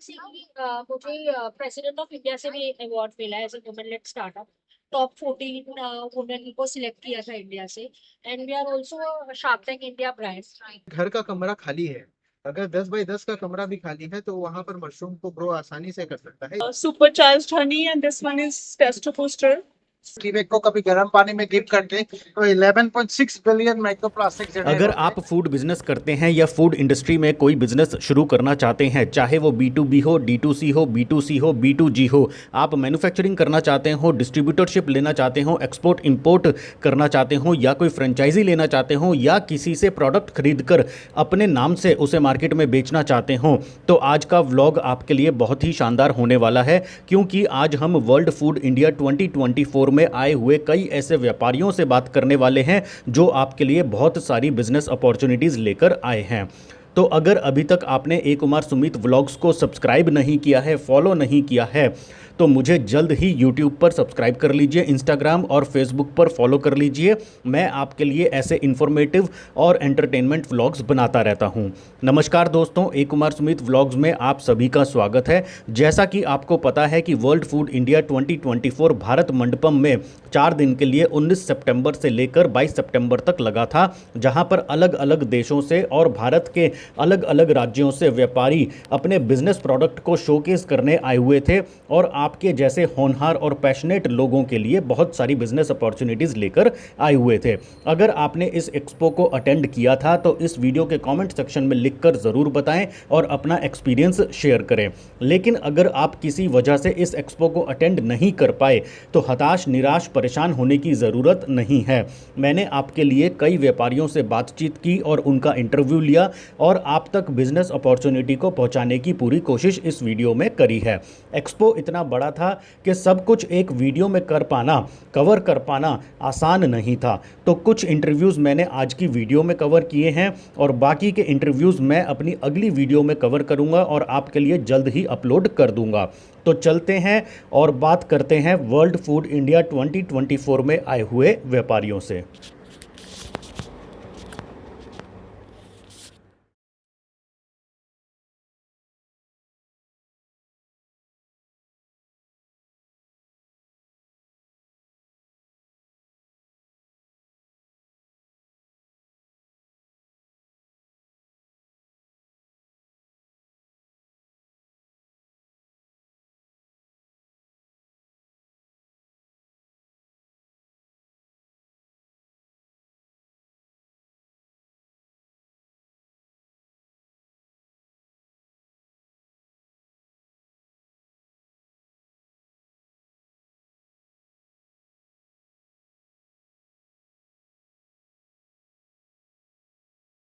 से ही मुझे president of India से भी अवार्ड मिला है as a women led startup. Top 14 women को सिलेक्ट किया था इंडिया से। And we are also Shark Tank India brand. घर का कमरा खाली है, अगर 10 बाई 10 का कमरा भी खाली है तो वहां पर मशरूम को ग्रो आसानी से कर सकता है। Supercharged honey, and this one is testo booster. टीबेक को कभी गर्म पानी में डिप करके तो 11.6 बिलियन माइक्रोप्लास्टिक अगर आप फूड बिजनेस करते हैं या फूड इंडस्ट्री में कोई बिजनेस शुरू करना चाहते हैं, चाहे वो B2B हो, D2C हो, B2C हो, B2G हो, आप मैन्युफैक्चरिंग करना चाहते हो, डिस्ट्रीब्यूटरशिप लेना चाहते हो, एक्सपोर्ट इंपोर्ट करना चाहते हो, या कोई फ्रेंचाइजी लेना चाहते हो, या किसी से प्रोडक्ट खरीद कर अपने नाम से उसे मार्केट में बेचना चाहते हो, तो आज का व्लॉग आपके लिए बहुत ही शानदार होने वाला है। क्योंकि आज हम वर्ल्ड फूड इंडिया 2024 में आए हुए कई ऐसे व्यापारियों से बात करने वाले हैं जो आपके लिए बहुत सारी बिजनेस अपॉर्चुनिटीज़ लेकर आए हैं। तो अगर अभी तक आपने ए कुमार सुमित व्लॉग्स को सब्सक्राइब नहीं किया है, फॉलो नहीं किया है, तो मुझे जल्द ही यूट्यूब पर सब्सक्राइब कर लीजिए, इंस्टाग्राम और फेसबुक पर फॉलो कर लीजिए। मैं आपके लिए ऐसे इन्फॉर्मेटिव और एंटरटेनमेंट व्लॉग्स बनाता रहता हूं। नमस्कार दोस्तों, ए कुमार सुमित व्लॉग्स में आप सभी का स्वागत है। जैसा कि आपको पता है कि world food India 2024 Bharat Mandapam में 4 दिन के लिए 19 सितंबर से लेकर 22 सितंबर तक लगा था, जहां पर अलग अलग देशों से और भारत के अलग अलग राज्यों से व्यापारी अपने बिजनेस प्रोडक्ट को शोकेस करने आए हुए थे और आपके जैसे होनहार और पैशनेट लोगों के लिए बहुत सारी बिजनेस अपॉर्चुनिटीज़ लेकर आए हुए थे। अगर आपने इस एक्सपो को अटेंड किया था तो इस वीडियो के कमेंट सेक्शन में लिखकर ज़रूर बताएं और अपना एक्सपीरियंस शेयर करें। लेकिन अगर आप किसी वजह से इस एक्सपो को अटेंड नहीं कर पाए तो हताश, निराश, परेशान होने की ज़रूरत नहीं है। मैंने आपके लिए कई व्यापारियों से बातचीत की और उनका इंटरव्यू लिया और आप तक बिजनेस अपॉर्चुनिटी को पहुंचाने की पूरी कोशिश इस वीडियो में करी है। एक्सपो इतना बड़ा था कि सब कुछ एक वीडियो में कवर कर पाना आसान नहीं था। तो कुछ इंटरव्यूज़ मैंने आज की वीडियो में कवर किए हैं और बाकी के इंटरव्यूज़ मैं अपनी अगली वीडियो में कवर करूंगा और आपके लिए जल्द ही अपलोड कर दूंगा। तो चलते हैं और बात करते हैं वर्ल्ड फूड इंडिया 2024 में आए हुए व्यापारियों से।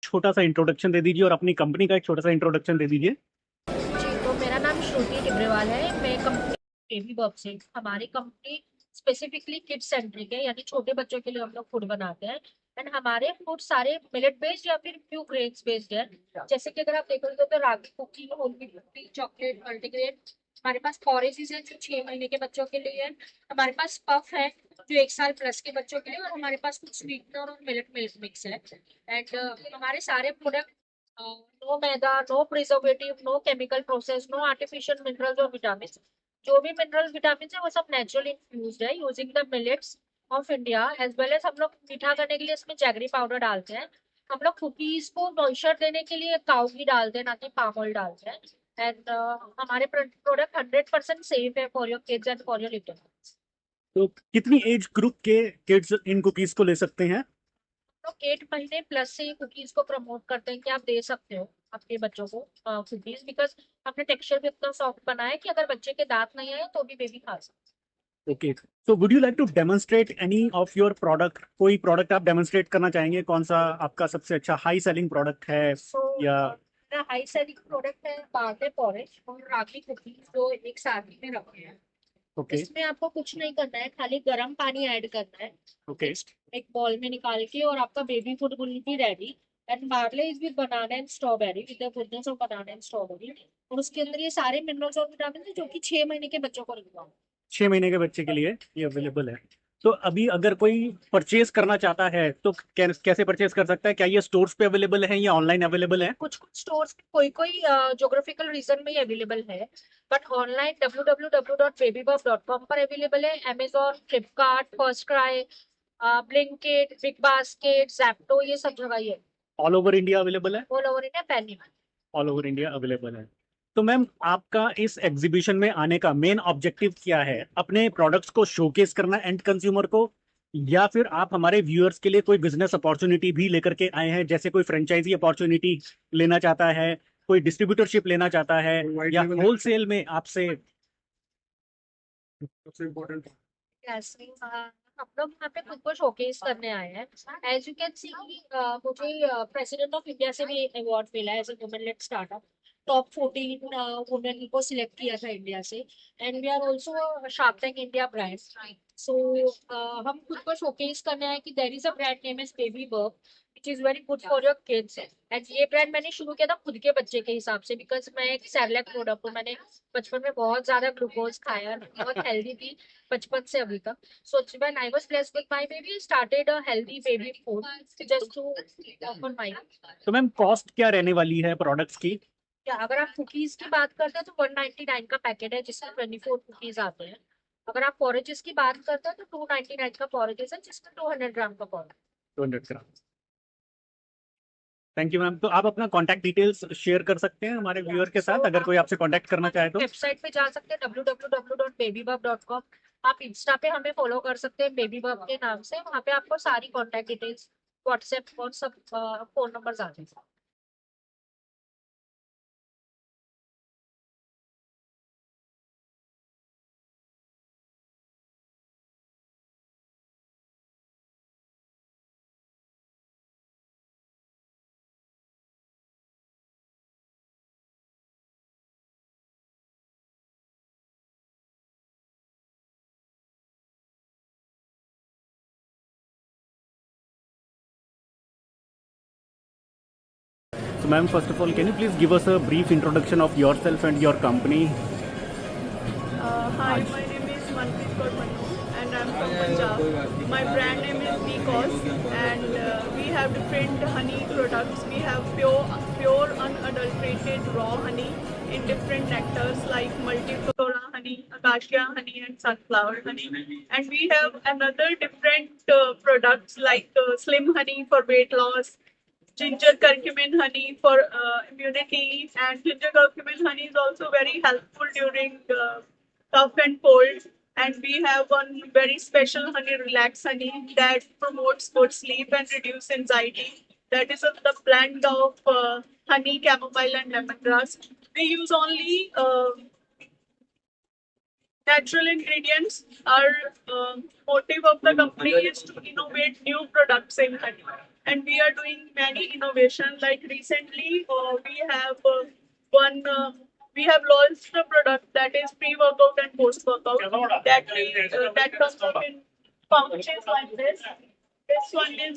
छोटा सा इंट्रोडक्शन दे दीजिए और अपनी कंपनी का एक छोटा सा इंट्रोडक्शन दे दीजिए। जी, तो मेरा नाम श्रुति टिब्रेवाल है। मैं कंपनी बेबी बॉक्स है। हमारी कंपनी स्पेसिफिकली किड्स सेंट्रिक है, यानी छोटे बच्चों के लिए हम लोग फूड बनाते हैं। एंड हमारे फूड सारे मिलेट बेस्ड या फिर फ्यू ग्रेन्स बेस्ड है। जैसे कि अगर आप देखोगे तो ragi cookie, whole wheat cookie, chocolate, multigrain. हमारे पास पॉरेजेस है जो 6 महीने के बच्चों के लिए है। हमारे पास पफ है जो 1 साल प्लस के बच्चों के लिए, और हमारे पास कुछ स्वीटनर और मिलेट मिल्क मिक्स है। एंड हमारे सारे product no maida, no preservative, no chemical process, no artificial minerals और विटामिन। जो भी मिनरल विटामिन है वो सब नेचुरल इन्फ्यूज्ड है using the millets of India. As well as हम लोग मीठा करने के लिए इसमें जैगरी पाउडर डालते हैं। हम लोग कुकीज को मॉइस्चर देने के लिए काऊ घी डालते हैं, ना कि पाम ऑयल डालते हैं। एंड हमारे प्रोडक्ट 100% सेफ है for your kids and for your little. तो कितनी एज ग्रुप के किड्स इन कुकीज को ले सकते हैं? लोग 8 महीने प्लस से कुकीज को प्रमोट करते हैं कि आप दे सकते हो अपने बच्चों को कुकीज, बिकॉज हमने टेक्सचर भी इतना सॉफ्ट बनाया है कि अगर बच्चे के दांत नहीं आए तो भी बेबी खा सकते। Okay, so would you like to demonstrate any of your product? कोई प्रोडक्ट आप डेमोन्स्ट्रेट करना चाहेंगे? कौन सा आपका सबसे अच्छा हाई सेलिंग प्रोडक्ट है? या मेरा हाई सेलिंग प्रोडक्ट है बार्ले पॉरेज और रागी कुकीज, जो एक साथ में रखे हैं। ओके इसमें आपको कुछ नहीं करना है, खाली गर्म पानी ऐड करना है ओके एक बॉल में निकाल के, और आपका baby food will be ready. And barley is with banana and strawberry, with the goodness of banana and strawberry. और उसके अंदर ये सारे मिनरल्स और विटामिन है जो कि 6 महीने के बच्चों को रिक्वायर्ड। 6 महीने के बच्चे के लिए ये अवेलेबल है। तो अभी अगर कोई परचेज करना चाहता है तो कैसे परचेज कर सकता है? क्या ये स्टोर्स पे अवेलेबल है या ऑनलाइन अवेलेबल है? कुछ कुछ स्टोर्स कोई कोई ज्योग्राफिकल रीजन में अवेलेबल है, बट ऑनलाइन www.babybub.com पर अवेलेबल है। Amazon, Flipkart, first cry, Blinkit, big basket, Zepto, ये सब जगह ही है। ऑल ओवर इंडिया अवेलेबल है? ऑल ओवर इंडिया पहली बार। ऑल ओवर इंडिया अवेलेबल है। तो मैम, आपका इस एग्जीबिशन में आने का मेन ऑब्जेक्टिव क्या है? अपने प्रोडक्ट्स को शोकेस करना एंड कंज्यूमर को, या फिर आप हमारे व्यूअर्स के लिए कोई बिजनेस अपॉर्चुनिटी भी लेकर के आए हैं, जैसे कोई फ्रेंचाइजी अपॉर्चुनिटी लेना चाहता है, कोई डिस्ट्रीब्यूटरशिप लेना चाहता है, या होलसेल में आपसे? सबसे इम्पोर्टेंट Yes, हम लोग यहाँ पे खुद को शोकेस करने आए हैं। एज यू कैन सी, मुझे प्रेसिडेंट ऑफ इंडिया से भी अवार्ड मिला है as a women led startup. Top 14 women को सिलेक्ट किया था इंडिया से। And we are also Shark Tank India brand. So हम खुद को शोकेस करने आए कि there is a brand name is Baby Burb, which is very good for your kids. And ये ब्रांड मैंने शुरू किया था खुद के बच्चे के हिसाब से, बिकॉज मैं एक सेरेलैक प्रोडक्ट हूँ। मैंने बचपन में बहुत ज्यादा ग्लूकोज खाया, बहुत हेल्दी थी बचपन से अभी तक। So when I was blessed with my baby, I started a healthy baby food just to offer my. तो मैम, कॉस्ट क्या रहने वाली है प्रोडक्ट्स की? या अगर आप कुकीज की बात करते हैं तो 199 का पैकेट है जिसमें 24 कुकीज आते हैं। अगर आप पॉरेजेस की बात करते हैं तो 299 का पॉरेजेस है जिसमें 200 ग्राम का porridge. 200 gram. Thank you ma'am. तो आप अपना कॉन्टैक्ट डिटेल्स शेयर कर सकते हैं हमारे व्यूअर के साथ, अगर कोई आपसे कॉन्टैक्ट करना चाहे तो? वेबसाइट पे जा सकते हैं www.babybub.com। आप इंस्टा पे हमें फॉलो कर सकते हैं बेबीबब के नाम से। वहाँ पे आपको सारी कॉन्टैक्ट डिटेल्स, व्हाट्सएप और सब फोन नंबर आ जाएंगे। So ma'am, first of all, can you please give us a brief introduction of yourself and your company? Hi, my name is Manpreet Kaur Mannu and I'm from Punjab. My brand name is Because and we have different honey products. We have pure unadulterated raw honey in different nectars like multiflora honey, acacia honey and sunflower honey. And we have another different products like slim honey for weight loss, ginger curcumin honey for immunity, and ginger curcumin honey is also very helpful during cough and cold. And we have one very special honey, relax honey, that promotes good sleep and reduce anxiety. That is the blend of honey, chamomile, and lemongrass. We use only natural ingredients. Our motive of the company is to innovate new products in honey, and we are doing many innovations. Like recently, we have launched a product that is pre-workout and post-workout that comes up in pouches like this. This one is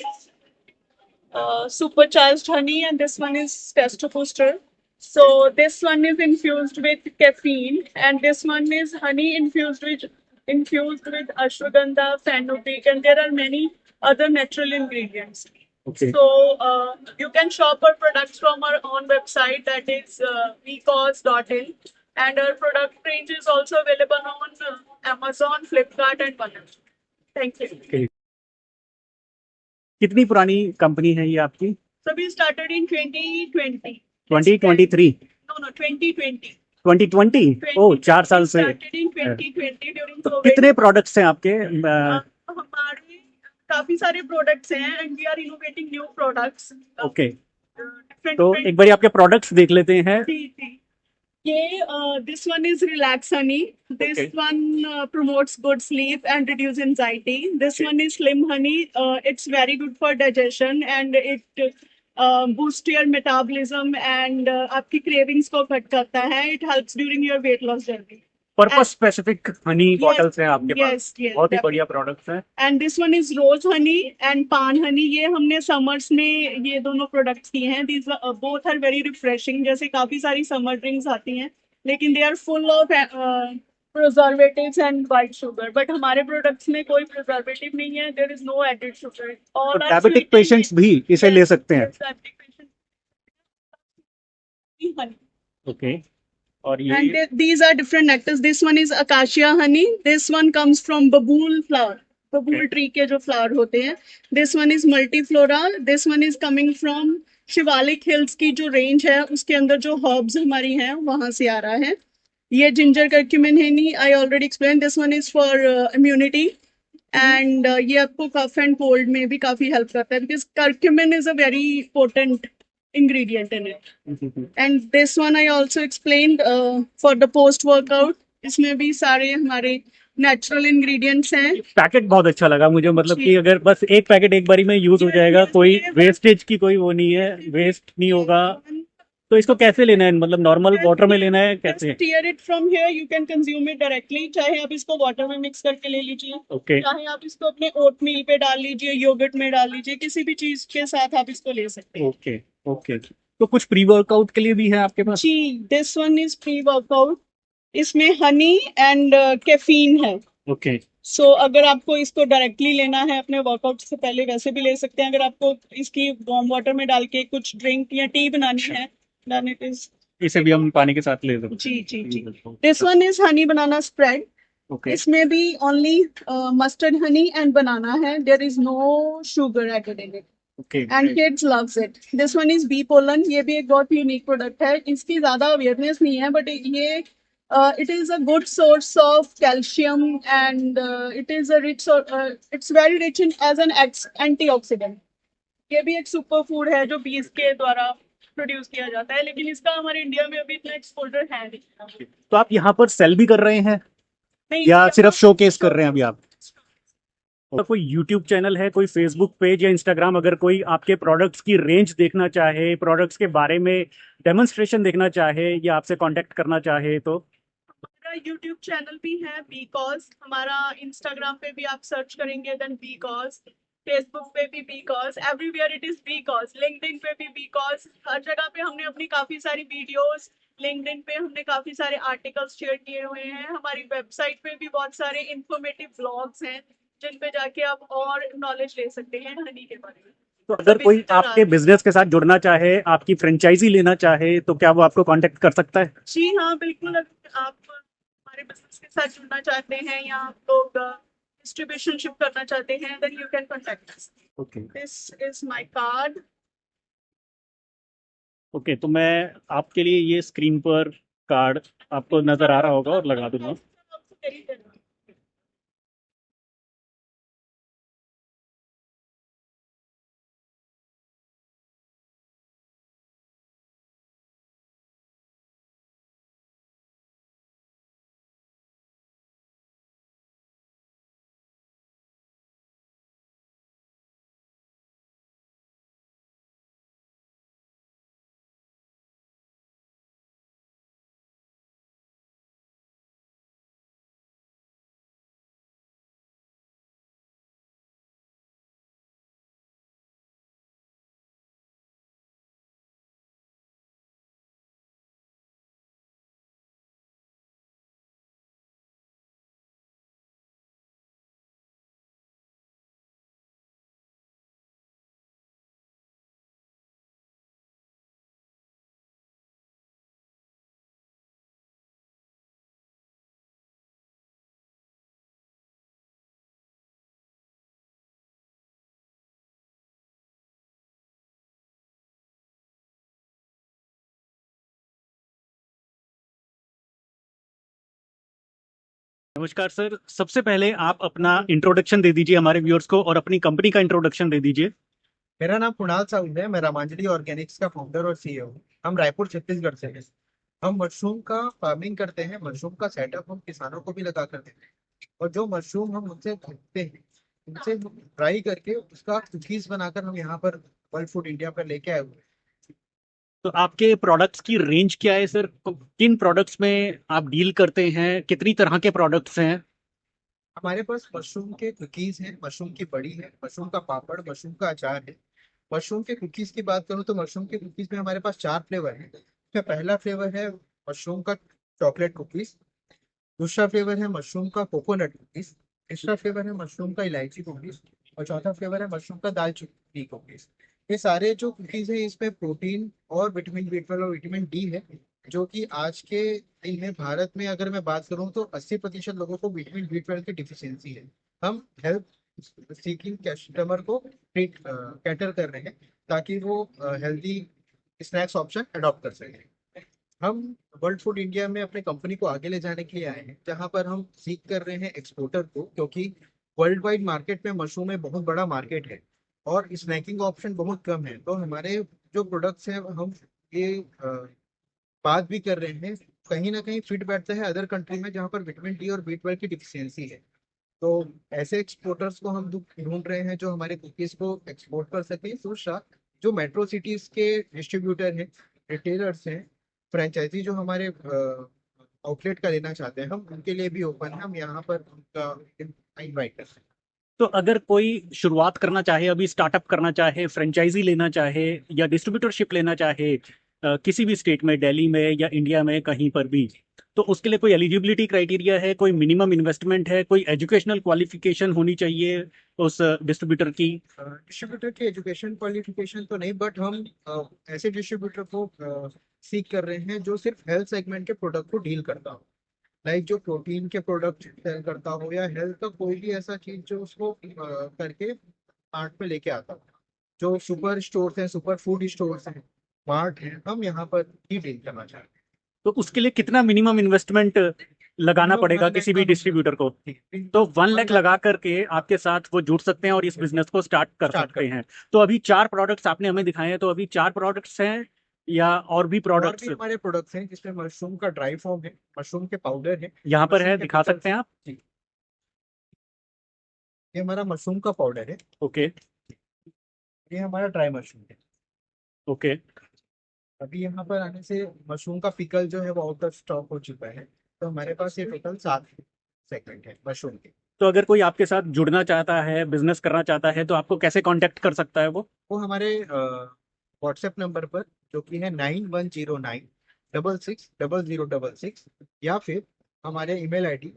supercharged honey, and this one is testo booster. So this one is infused with caffeine, and this one is honey infused with ashwagandha, fenugreek, and there are many other natural ingredients. Okay. So you can shop our products from our own website, that is vcause.in, and our product range is also available on Amazon, Flipkart, and Panam. Thank you. Okay. कितनी पुरानी company है ये आपकी? So we started in 2020. 2023? No, 2020. 2020? ओह, 4 साल से। Started in 2020 during तो COVID. कितने products हैं आपके? हमारे काफी सारे प्रोडक्ट्स हैं and we are innovating new products. Okay, Different तो एक बार आपके प्रोडक्ट्स देख लेते हैं। जी। ये this one is relax honey. This Okay. one promotes good sleep and reduce anxiety. This Okay. one is slim honey. It's very good for digestion and it boosts your metabolism and आपकी cravings को cut करता है. It helps during your weight loss journey. Purpose specific Honey bottles हैं आपके पास? Yes. बहुत ही बढ़िया products हैं। And this one is rose honey and pan honey. ये हमने summers में ये दोनों products किए हैं. These both are very refreshing. जैसे काफी सारी summer drinks आती हैं, लेकिन they are full of preservatives and white sugar, but हमारे products में कोई preservative नहीं है. There is no added sugar. All तो are डायबिटिक sweetened. पेशेंट्स भी इसे ले Yes, सकते हैं? yes, diabetic patients. Honey. Okay, और And ये these are different nectars. This one is acacia honey. This one comes from babool flower. Babool Okay. tree के जो flower होते हैं. This one is multiflora. This one is coming from Shivalik hills की जो range है उसके अंदर जो हर्ब्स हमारी हैं वहां से आ रहा है. ये जिंजर करक्यूमिन है नहीं. I already explain. This one is for immunity and ये आपको कफ एंड कोल्ड में भी काफी हेल्प करता है because curcumin is a very potent ingredient in it. And this one I also explained for the post workout. इसमें भी सारे हमारे नेचुरल इंग्रेडिएंट्स हैं. पैकेट बहुत अच्छा लगा मुझे, मतलब जी. कि अगर बस एक पैकेट एक बारी में यूज हो जाएगा, कोई वेस्टेज की कोई वो नहीं है, वेस्ट नहीं होगा. तो इसको कैसे लेना है, मतलब नॉर्मल वाटर में लेना है कैसे? Just tear it from here, you can consume it directly. चाहे आप इसको वाटर में मिक्स करके ले लीजिए, ओके, चाहे आप इसको अपने ओट मील पे डाल लीजिए, योगर्ट में डाल लीजिए, किसी भी चीज के साथ आप इसको ले सकते हैं. Okay, okay. तो कुछ प्री वर्कआउट के लिए भी है आपके पास? जी, this one is pre workout. इसमें हनी एंड कैफीन है. ओके, सो अगर आपको इसको डायरेक्टली लेना है अपने वर्कआउट से पहले वैसे भी ले सकते हैं. अगर आपको इसकी वार्म वाटर में डाल के कुछ ड्रिंक या टी बनानी है, देन इट इज. इसे भी हम पानी के साथ ले सकते जी जी जी. हैं? This one is honey banana spread. Okay, इसमें भी only mustard honey and banana है. There is no sugar added in it okay. And kids loves it. This one is bee pollen. ये भी एक बहुत यूनिक प्रोडक्ट है. इसकी ज्यादा अवेयरनेस नहीं है बट ये it is a good source of calcium and it is a rich it's very rich in as an antioxidant. ये भी एक सुपर फूड है जो बीज के द्वारा प्रोड्यूस किया जाता है, लेकिन इसका हमारे इंडिया में अभी इतना एक्सपोजर है नहीं. तो आप यहाँ पर सेल भी कर रहे हैं नहीं, या सिर्फ शोकेस कर रहे हैं अभी आप? और कोई यूट्यूब चैनल है, कोई फेसबुक पेज या इंस्टाग्राम, अगर कोई आपके प्रोडक्ट्स की रेंज देखना चाहे, प्रोडक्ट्स के बारे में डेमोन्स्ट्रेशन देखना चाहे या आपसे कांटेक्ट करना चाहे तो? हमारा यूट्यूब चैनल भी है बीकॉज. हमारा इंस्टाग्राम पे भी आप सर्च करेंगे देन बीकॉज. फेसबुक पे भी because. Everywhere it is because. LinkedIn पे भी बीकॉज. हर जगह पे हमने अपनी काफी सारी वीडियोस, लिंक्डइन पे हमने काफी सारे आर्टिकल्स शेयर किए हुए हैं. हमारी वेबसाइट पे भी बहुत सारे इंफॉर्मेटिव ब्लॉग्स हैं जिन पे जाके आप और नॉलेज ले सकते हैं हनी के बारे में. तो अगर कोई आपके बिजनेस के साथ जुड़ना चाहे, आपकी फ्रेंचाइजी लेना चाहे, तो क्या वो आपको कांटेक्ट कर सकता है? जी हाँ, बिल्कुल. अगर आप हमारे बिजनेस के साथ जुड़ना चाहते हैं या आप लोग डिस्ट्रीब्यूशनशिप करना चाहते हैं then you can contact us. Okay, this is my card. Okay. तो मैं आपके लिए ये स्क्रीन पर कार्ड आपको नजर आ रहा होगा और लगा दूंगा. नमस्कार सर, सबसे पहले आप अपना इंट्रोडक्शन दे दीजिए हमारे व्यूअर्स को और अपनी कंपनी का इंट्रोडक्शन दे दीजिए. मेरा नाम कुणाल साहू है. मैं रामांजलि ऑर्गेनिक्स का फाउंडर और सीईओ हूँ. हम रायपुर छत्तीसगढ़ से हैं. हम मशरूम का फार्मिंग करते हैं. मशरूम का सेटअप हम किसानों को भी लगा कर देते हैं और जो मशरूम हम उनसे खरीदते हैं उनसे फ्राई करके उसका कुकीज बनाकर हम यहाँ पर वर्ल्ड फूड इंडिया पर लेके आए हुए हैं. तो आपके प्रोडक्ट्स की रेंज क्या है सर? किन प्रोडक्ट्स में आप डील करते हैं? कितनी तरह के प्रोडक्ट्स हैं? हमारे पास मशरूम के कुकीज हैं, मशरूम की बड़ी है, मशरूम का पापड़, मशरूम का अचार है. मशरूम के कुकीज की बात करूँ तो मशरूम के कुकीज में हमारे पास 4 फ्लेवर हैं. इसमें पहला फ्लेवर है मशरूम का चॉकलेट कुकीज. दूसरा फ्लेवर है मशरूम का कोकोनट कुकीज, तीसरा फ्लेवर है मशरूम का इलायची कुकीज, और चौथा फ्लेवर है मशरूम का दालचीनी कुकीज। ये सारे जो कुकीज हैं इसमें प्रोटीन और विटामिन B12 और विटामिन डी है, जो कि आज के दिन में भारत में अगर मैं बात करूं तो 80% लोगों को विटामिन B12 की डिफिशियंसी है। हम हेल्थ सीकिंग कस्टमर को कैटर कर रहे हैं ताकि वो हेल्दी स्नैक्स ऑप्शन अडॉप्ट कर सकें। हम वर्ल्ड फूड इंडिया में अपने कंपनी को आगे ले जाने के लिए आए हैं, जहां पर हम सीख कर रहे हैं एक्सपोर्टर को, क्योंकि वर्ल्ड वाइड मार्केट में मशरूम में बहुत बड़ा मार्केट है और स्नैकिंग ऑप्शन बहुत कम है। तो हमारे जो प्रोडक्ट्स हैं हम ये बात भी कर रहे हैं, कहीं ना कहीं फिट बैठता है अदर कंट्री में जहाँ पर विटामिन डी और B12 की डिफिशियंसी है। तो ऐसे एक्सपोर्टर्स को हम ढूंढ रहे हैं जो हमारे कुकीज को एक्सपोर्ट कर सके। दूसरा, जो मेट्रो सिटीज के डिस्ट्रीब्यूटर हैं, रिटेलर्स हैं, फ्रेंचाइजी जो हमारे आउटलेट का लेना चाहते हैं, हम उनके लिए भी ओपन है, हम यहाँ पर उनका इनवाइट कर सकते हैं। तो अगर कोई शुरुआत करना चाहे, अभी स्टार्टअप करना चाहे, फ्रेंचाइजी लेना चाहे या डिस्ट्रीब्यूटरशिप लेना चाहे किसी भी स्टेट में, दिल्ली में या इंडिया में कहीं पर भी, तो उसके लिए कोई एलिजिबिलिटी क्राइटेरिया है, कोई मिनिमम इन्वेस्टमेंट है, कोई एजुकेशनल क्वालिफिकेशन होनी चाहिए उस डिस्ट्रीब्यूटर की? डिस्ट्रीब्यूटर की एजुकेशन क्वालिफिकेशन तो नहीं, बट हम ऐसे डिस्ट्रीब्यूटर को सीख कर रहे हैं जो सिर्फ हेल्थ सेगमेंट के प्रोडक्ट को डील करता हो, लाइक जो प्रोटीन के प्रोडक्ट सेल करता हो या हेल्थ का कोई भी ऐसा चीज जो उसको करके मार्ट में लेके आता हो। जो सुपर स्टोर्स हैं, सुपर फूड स्टोर्स हैं, मार्ट हैं, हम यहाँ पर ही डील करना चाहते तो उसके लिए कितना मिनिमम इन्वेस्टमेंट लगाना Minimum पड़ेगा 1 किसी लाख भी का डिस्ट्रीब्यूटर को? हैं। तो 1 लाख लगा करके आपके साथ वो जुड़ सकते हैं और इस बिजनेस को स्टार्ट कर Start सकते हैं। तो अभी 4 प्रोडक्ट्स आपने हमें दिखाए हैं, तो अभी 4 प्रोडक्ट्स हैं या और भी और प्रोडक्ट्स भी हमारे प्रोडक्ट्स हैं जिसमें मशरूम का ड्राई फॉर्म है, मशरूम के पाउडर है, यहाँ पर मशरूम है, के दिखा pickles सकते हैं आप? जी। ये हमारा मशरूम का पाउडर है, ओके, ये हमारा ड्राई मशरूम है। ओके। अभी यहाँ पर आने से मशरूम का पिकल जो है वो आउट ऑफ स्टॉक हो चुका है, तो हमारे पास ये टोटल 7 सेगमेंट है मशरूम के। तो अगर कोई आपके साथ जुड़ना चाहता है, बिजनेस करना चाहता है, तो आपको कैसे कांटेक्ट कर सकता है वो? वो हमारे व्हाट्सएप नंबर पर, जो कि है 9109660066, या फिर हमारे ईमेल आईडी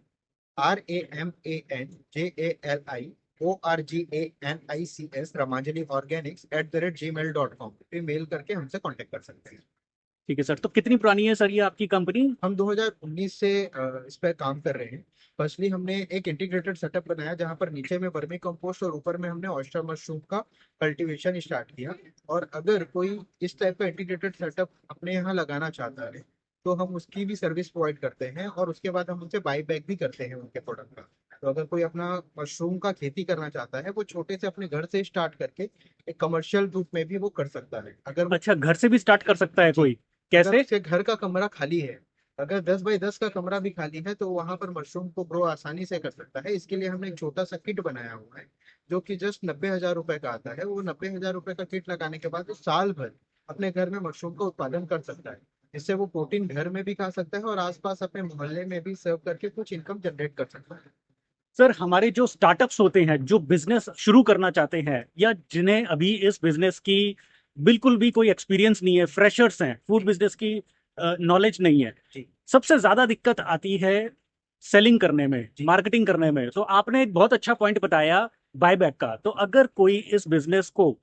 RAMANJALIORGANICS ramanjaliorganics@gmail.com पे मेल करके हमसे कांटेक्ट कर सकते हैं। ठीक है सर। तो कितनी पुरानी है सर ये आपकी कंपनी? हम 2019 से इस पर काम कर रहे हैं। फर्स्टली हमने एक इंटीग्रेटेड सेटअप बनाया जहां पर नीचे में वर्मी कंपोस्ट और ऊपर में हमने ऑयस्टर मशरूम का कल्टीवेशन स्टार्ट किया। और अगर कोई इस टाइप का इंटीग्रेटेड सेटअप अपने यहाँ लगाना चाहता है तो हम उसकी भी सर्विस प्रोवाइड करते हैं, और उसके बाद हम उनसे बाई बैक भी करते हैं उनके प्रोडक्ट का। तो अगर कोई अपना मशरूम का खेती करना चाहता है, वो छोटे से अपने घर से स्टार्ट करके एक कमर्शियल रूप में भी वो कर सकता है। अगर वो अच्छा, घर से भी स्टार्ट कर सकता है कोई? अगर कैसे? उसके घर का कमरा खाली है, अगर 10 बाई 10 का कमरा भी खाली है, तो वहां पर मशरूम को ग्रो आसानी से कर सकता है। इसके लिए हमने एक छोटा सा किट बनाया हुआ है जो कि जस्ट 90,000 रुपए का आता है। वो 90,000 रुपए का किट लगाने के बाद वो साल भर अपने घर में मशरूम का उत्पादन कर सकता है, जिससे वो प्रोटीन घर में भी खा सकता है और आसपास अपने मोहल्ले में भी सर्व करके कुछ इनकम जनरेट कर सकता है। सर, हमारे जो स्टार्टअप्स होते हैं, जो बिजनेस शुरू करना चाहते हैं या जिन्हें अभी इस बिजनेस की बिल्कुल भी कोई एक्सपीरियंस नहीं है, फ्रेशर्स हैं, फूड बिजनेस की नॉलेज नहीं है, जी। सबसे ज्यादा दिक्कत आती है सेलिंग करने में, जी। मार्केटिंग करने में। तो आपने एक बहुत अच्छा पॉइंट बताया बायबैक का। तो अगर कोई इस बिजनेस को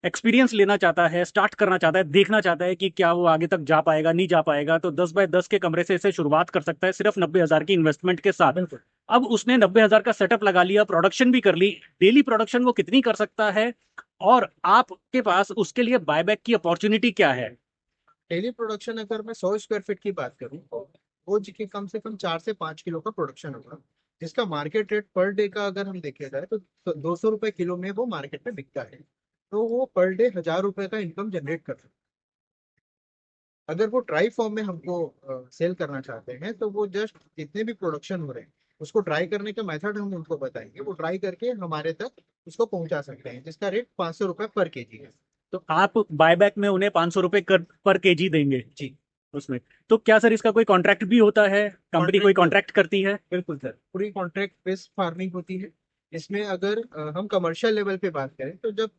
एक्सपीरियंस लेना चाहता है, स्टार्ट करना चाहता है, देखना चाहता है कि क्या वो आगे तक जा पाएगा, नहीं जा पाएगा, तो 10 बाय 10 के कमरे से इसे शुरुआत कर सकता है सिर्फ 90,000 की इन्वेस्टमेंट के साथ। बिल्कुल। अब उसने 90,000 का सेटअप लगा लिया, प्रोडक्शन भी कर ली, डेली प्रोडक्शन वो कितनी कर सकता है, और आपके पास उसके लिए बायबैक की अपॉर्चुनिटी क्या है? डेली प्रोडक्शन अगर मैं 100 स्क्वायर फीट की बात करूं तो वो जी के कम से कम 4 से 5 किलो का प्रोडक्शन होगा, जिसका मार्केट रेट पर डे का अगर हम देखा जाए तो 200 रुपए किलो में वो मार्केट में बिकता है। तो वो पर डे 1,000 रुपए का इनकम जनरेट कर सकता है। अगर वो ड्राई फॉर्म में हमको सेल करना चाहते हैं तो वो जस्ट जितने भी प्रोडक्शन हो रहे हैं उसको ड्राई करने का मेथड हम उनको बताएंगे, वो ड्राई करके हमारे तक उसको पहुंचा सकते हैं, जिसका रेट 500 रुपए पर केजी है। तो आप बायबैक में उन्हें 500 रुपए पर केजी देंगे जी। उसमें? तो क्या सर इसका कोई कॉन्ट्रैक्ट भी होता है? कंपनी कोई Contract- कॉन्ट्रैक्ट करती है? बिल्कुल सर, पूरी कॉन्ट्रैक्ट बेस्ड फार्मिंग होती है। इसमें अगर हम कमर्शियल लेवल पे बात करें तो जब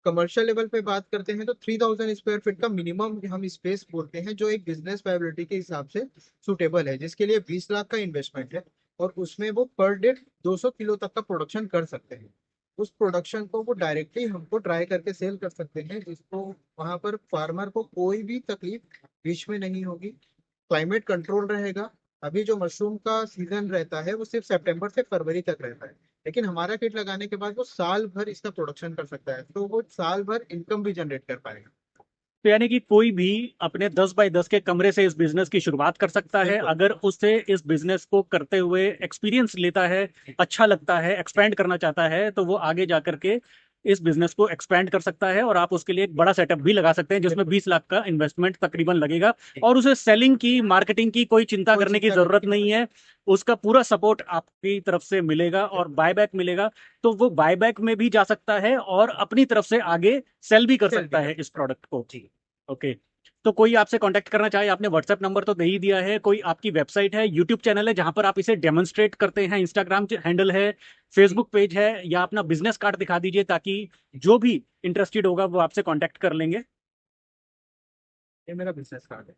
कमर्शियल लेवल पे बात करते हैं तो 3000 स्क्वायर फीट का मिनिमम हम स्पेस बोलते हैं, जो एक बिजनेस वायबिलिटी के हिसाब से सुटेबल है, जिसके लिए 20 लाख का इन्वेस्टमेंट है और उसमें वो पर डे 200 किलो तक का प्रोडक्शन कर सकते हैं। उस प्रोडक्शन को वो डायरेक्टली हमको ट्राई करके सेल कर सकते हैं, जिसको वहां पर फार्मर को कोई भी तकलीफ बीच में नहीं होगी, क्लाइमेट कंट्रोल रहेगा। अभी जो मशरूम का सीजन रहता है वो सिर्फ सितंबर से फरवरी तक रहता है, लेकिन हमारा किट लगाने के बाद वो साल भर इसका प्रोडक्शन कर सकता है, तो वो साल भर इनकम भी जनरेट कर पाएगा। तो यानी कि कोई भी अपने 10 बाय 10 के कमरे से इस बिजनेस की शुरुआत कर सकता है, बिल्कुल। अगर उसे इस बिजनेस को करते हुए एक्सपीरियंस लेता है, अच्छा लगता है, एक्सपेंड करना चाहता है, तो वो आगे जा करके इस बिजनेस को एक्सपेंड कर सकता है। और आप उसके लिए एक बड़ा सेटअप भी लगा सकते हैं जिसमें 20 लाख का इन्वेस्टमेंट तकरीबन लगेगा, और उसे सेलिंग की, मार्केटिंग की कोई चिंता करने की जरूरत नहीं है। उसका पूरा सपोर्ट आपकी तरफ से मिलेगा और बायबैक मिलेगा, तो वो बायबैक में भी जा सकता है और अपनी तरफ से आगे सेल भी कर Sell भी सकता कर है इस प्रोडक्ट को। ओके। तो कोई आपसे कांटेक्ट करना चाहे, आपने व्हाट्सएप नंबर तो दे ही दिया है, कोई आपकी वेबसाइट है, यूट्यूब चैनल है जहां पर आप इसे डेमोन्स्ट्रेट करते हैं, इंस्टाग्राम हैंडल है, फेसबुक पेज है, या अपना बिजनेस कार्ड दिखा दीजिए ताकि जो भी इंटरेस्टेड होगा वो आपसे कांटेक्ट कर लेंगे। ये मेरा बिजनेस कार्ड है।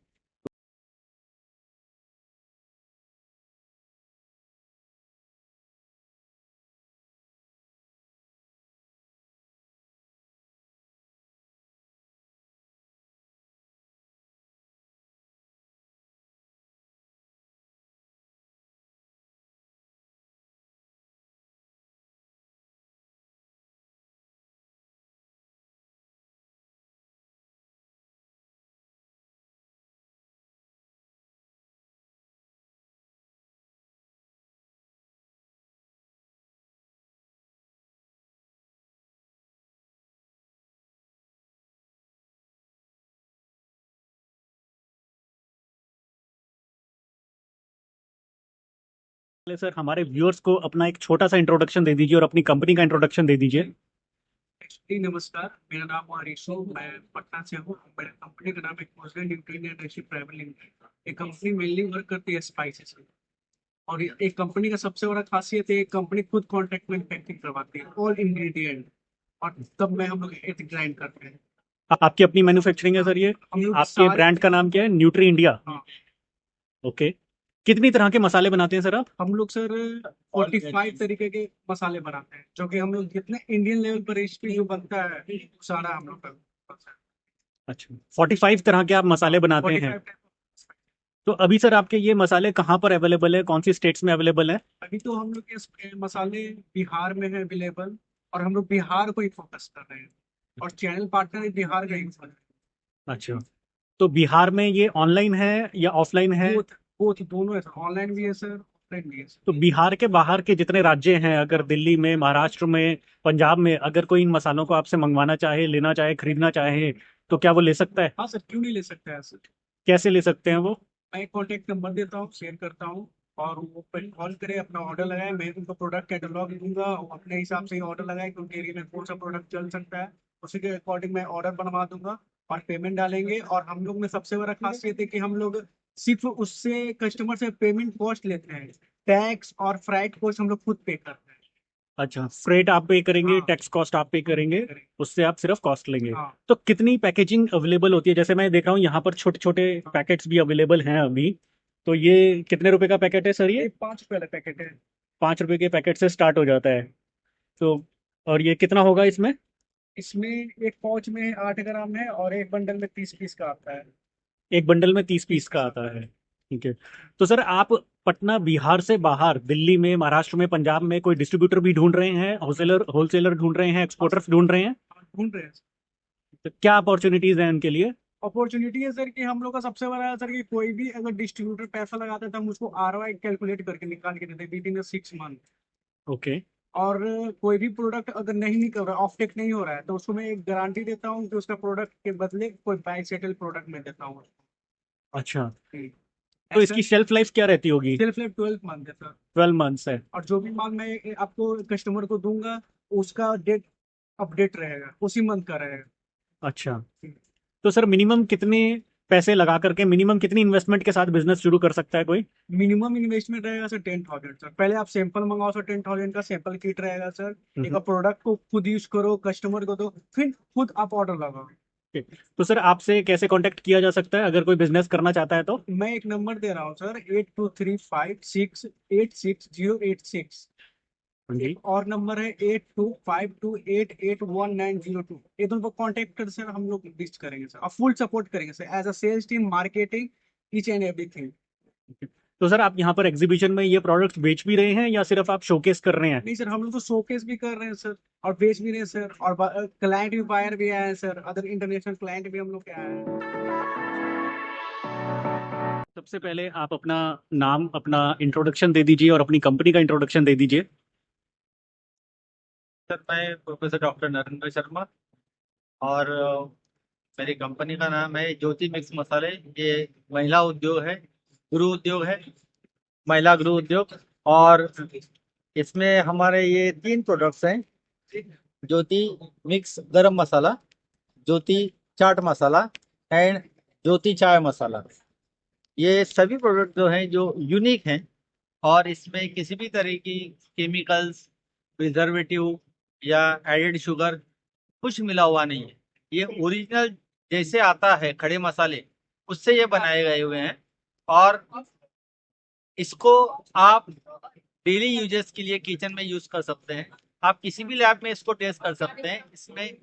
पहले सर हमारे व्यूअर्स को अपना एक छोटा सा इंट्रोडक्शन दे दीजिए और अपनी कंपनी का इंट्रोडक्शन दे दीजिए। जी नमस्कार, मेरा नाम हरीश है, मैं पटना से हूँ। मेरे कंपनी का नाम है कोजले न्यूट्रिएंट एनर्जी प्राइवेट लिमिटेड। ये कंपनी मेनली वर्क करती है स्पाइसेस में, और ये एक कंपनी का सबसे बड़ा खासियत है, ये कंपनी खुद कॉन्ट्रैक्ट मैन्युफैक्चरिंग करवाती है ऑल इंग्रेडिएंट, और तब में हम लोग एक ग्राइंड करते हैं। आपकी अपनी मैन्युफैक्चरिंग है सर ये? हम लोग आपके सारे- ब्रांड का नाम क्या है? Nutri India. हाँ। ओके। कितनी तरह के मसाले बनाते हैं सर आप? हम लोग सर 45 तरीके के मसाले बनाते हैं, जो कि हम लोग जितने इंडियन लेवल पर रेसिपी जो बनता है वो सारा हम लोग का। अच्छा, 45 तरह के आप मसाले बनाते हैं। 45 तो अभी सर आपके ये मसाले कहाँ पर अवेलेबल है, कौन सी स्टेट्स में अवेलेबल है? अभी तो हम लोग ये मसाले बिहार में है अवेलेबल, और हम लोग बिहार को ही फोकस कर रहे हैं, और चैनल पार्टनर है बिहार का ही है। अच्छा, तो बिहार में ये ऑनलाइन है या ऑफलाइन है? बोथ दोनों है सर, ऑनलाइन भी है सर, ऑफलाइन भी है सर। तो बिहार के बाहर के जितने राज्य हैं, अगर दिल्ली में, महाराष्ट्र में, पंजाब में, अगर कोई इन मसालों को आपसे मंगवाना चाहे, लेना चाहे, खरीदना चाहे, तो क्या वो ले सकता है? हाँ सर, क्यों नहीं ले सकता है सर। कैसे ले सकते हैं वो? मैं कॉन्टेक्ट नंबर देता हूँ, शेयर करता हूँ, और वो कॉल करे, अपना ऑर्डर लगाए, मैं उनको प्रोडक्ट कैटलॉग दूंगा, वो अपने हिसाब से ही ऑर्डर लगाए कि उनके एरिया में कौन सा प्रोडक्ट चल सकता है, उसी के अकॉर्डिंग मैं ऑर्डर बनवा दूंगा और पेमेंट डालेंगे। और हम लोग में सबसे बड़ा खासियत है कि हम लोग सिर्फ उससे कस्टमर से पेमेंट कॉस्ट लेते हैं, टैक्स और फ्राइट कॉस्ट हम लोग खुद पे करते हैं। अच्छा, फ्रेट आप पे करेंगे, हाँ। टैक्स कॉस्ट आप पे करेंगे, उससे आप सिर्फ कॉस्ट लेंगे। हाँ। तो कितनी पैकेजिंग अवेलेबल होती है? जैसे मैं देख रहा हूँ यहाँ पर छोटे छोटे पैकेट्स भी अवेलेबल हैं अभी, तो ये कितने रुपए का पैकेट है सर? ये ये 5 रुपये वाला पैकेट है। 5 रुपए के पैकेट से स्टार्ट हो जाता है। तो और ये कितना होगा इसमें? इसमें एक पाउच में 8 ग्राम है, और एक बंडल में 30 पीस का आता है। एक बंडल में 30 पीस का आता है। ठीक है। तो सर आप पटना, बिहार से बाहर दिल्ली में, महाराष्ट्र में, पंजाब में कोई डिस्ट्रीब्यूटर भी ढूंढ रहे हैं, होलसेलर ढूंढ रहे हैं, एक्सपोर्टर्स ढूंढ रहे हैं? ढूंढ रहे हैं। तो क्या अपॉर्चुनिटीज हैं उनके लिए? अपॉर्चुनिटी है सर कि हम लोग का सबसे बड़ा है सर कि कोई भी अगर डिस्ट्रीब्यूटर पैसा लगाता है तो हम उसको ROI कैलकुलेट करके निकाल के देते हैं विद इन 6 मंथ। ओके। और कोई भी प्रोडक्ट अगर नहीं निकल रहा, ऑफ टेक नहीं हो रहा है, तो उसको मैं एक गारंटी देता हूँ कि उसका प्रोडक्ट के बदले कोई बाय सेटल प्रोडक्ट मैं देता हूँ। अच्छा, तो इसकी शेल्फ लाइफ क्या रहती होगी? सिर्फ 12 मंथ है सर। 12 मंथ्स है। और जो भी माल मैं आपको कस्टमर को दूंगा उसका डेट अपडेट रहेगा, उसी मंथ का रहेगा। अच्छा, तो सर मिनिमम कितने पैसे लगा करके मिनिमम कितनी इन्वेस्टमेंट के साथ बिजनेस शुरू कर सकता है कोई? मिनिमम इन्वेस्टमेंट रहेगा सर 10,000 सर। पहले आप सैंपल मंगाओ सर, 10,000 का सैंपल किट रहेगा सर। एक प्रोडक्ट को खुद यूज करो, कस्टमर को दो, फिर खुद आप ऑर्डर लगाओ। तो सर आपसे कैसे कांटेक्ट किया जा सकता है अगर कोई बिजनेस करना चाहता है तो? मैं एक नंबर दे रहा हूँ सर, 8235686086। जी। एक और नंबर है 8252881902। ये दोनों कॉन्टेक्ट कर सर, हम लोग लिस्ट करेंगे सर और फुल सपोर्ट करेंगे sir as a sales team, marketing, each and everything. तो सर आप यहाँ पर एग्जीबिशन में ये प्रोडक्ट्स बेच भी रहे हैं या सिर्फ आप शोकेस कर रहे हैं? नहीं सर, हम लोग तो शोकेस भी कर रहे हैं सर और बेच भी रहे हैं सर, और क्लाइंट भी, बायर भी आए हैं सर, अदर इंटरनेशनल क्लाइंट भी हम लोग के आए हैं। सबसे पहले आप अपना नाम, अपना इंट्रोडक्शन दे दीजिए और अपनी कंपनी का इंट्रोडक्शन दे दीजिए। सर मैं प्रोफेसर डॉक्टर नरेंद्र शर्मा, और मेरी कंपनी का नाम है ज्योति मिक्स मसाले। ये महिला उद्योग है, गृह उद्योग है, महिला गृह उद्योग। और इसमें हमारे ये 3 प्रोडक्ट्स हैं: ज्योति मिक्स गरम मसाला, ज्योति चाट मसाला एंड ज्योति चाय मसाला। ये सभी प्रोडक्ट जो हैं जो यूनिक हैं, और इसमें किसी भी तरह की केमिकल्स, प्रिजर्वेटिव या एडेड शुगर कुछ मिला हुआ नहीं है। ये ओरिजिनल जैसे आता है खड़े मसाले, उससे ये बनाए गए हुए हैं। और इसको आप डेली यूजेस के लिए किचन में यूज कर सकते हैं। आप किसी भी लैब में इसको टेस्ट कर सकते हैं। इसमें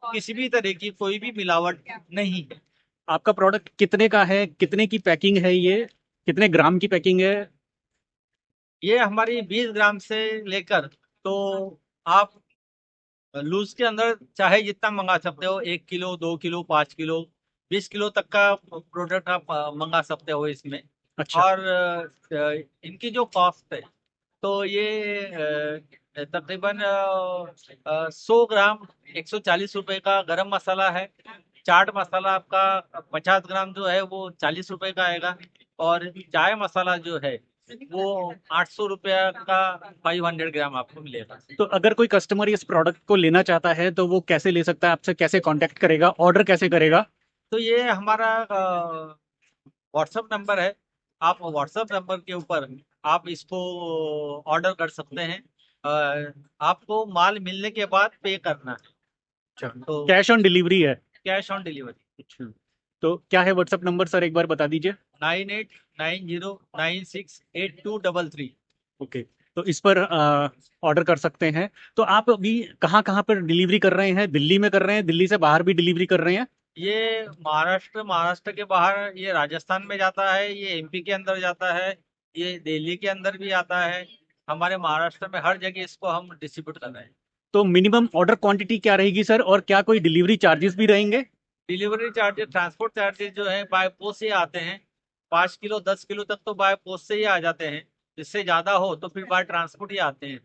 किसी भी तरह की कोई भी मिलावट नहीं है। आपका प्रोडक्ट कितने का है, कितने की पैकिंग है, ये कितने ग्राम की पैकिंग है? ये हमारी 20 ग्राम से लेकर, तो आप लूज के अंदर चाहे जितना मंगा सकते हो, 1 किलो, 2 किलो, 5 किलो, 20 किलो तक का प्रोडक्ट आप मंगा सकते हो इसमें। अच्छा। और इनकी जो कॉस्ट है, तो ये तकरीबन 100 ग्राम 140 रुपए का गरम मसाला है। चाट मसाला आपका 50 ग्राम जो है वो 40 रुपए का आएगा। और चाय मसाला जो है वो 800 रुपया का 500 ग्राम आपको मिलेगा। तो अगर कोई कस्टमर इस प्रोडक्ट को लेना चाहता है तो वो कैसे ले सकता है, आपसे कैसे कांटेक्ट करेगा, ऑर्डर कैसे करेगा? तो ये हमारा व्हाट्सएप नंबर है। आप व्हाट्सएप नंबर के ऊपर आप इसको ऑर्डर कर सकते हैं। आपको माल मिलने के बाद पे करना है। अच्छा, तो कैश ऑन डिलीवरी है? Cash on delivery. अच्छा, तो क्या है व्हाट्सएप नंबर सर, एक बार बता दीजिए। 9890968233। ओके, तो इस पर ऑर्डर कर सकते हैं। तो आप अभी कहाँ कहाँ पर डिलीवरी कर रहे हैं? दिल्ली में कर रहे हैं, दिल्ली से बाहर भी डिलीवरी कर रहे हैं? ये महाराष्ट्र के बाहर, ये राजस्थान में जाता है, ये एमपी के अंदर जाता है, ये दिल्ली के अंदर भी आता है। हमारे महाराष्ट्र में हर जगह इसको हम डिस्ट्रीब्यूट कर रहे हैं। तो मिनिमम ऑर्डर क्वांटिटी क्या रहेगी सर, और क्या कोई डिलीवरी चार्जेस भी रहेंगे? डिलीवरी चार्जेस, ट्रांसपोर्ट चार्जेस जो है बाय पोस्ट से आते हैं। 5 किलो 10 किलो तक तो बाय पोस्ट से ही आ जाते हैं। जिससे ज्यादा हो तो फिर बाय ट्रांसपोर्ट ही आते हैं।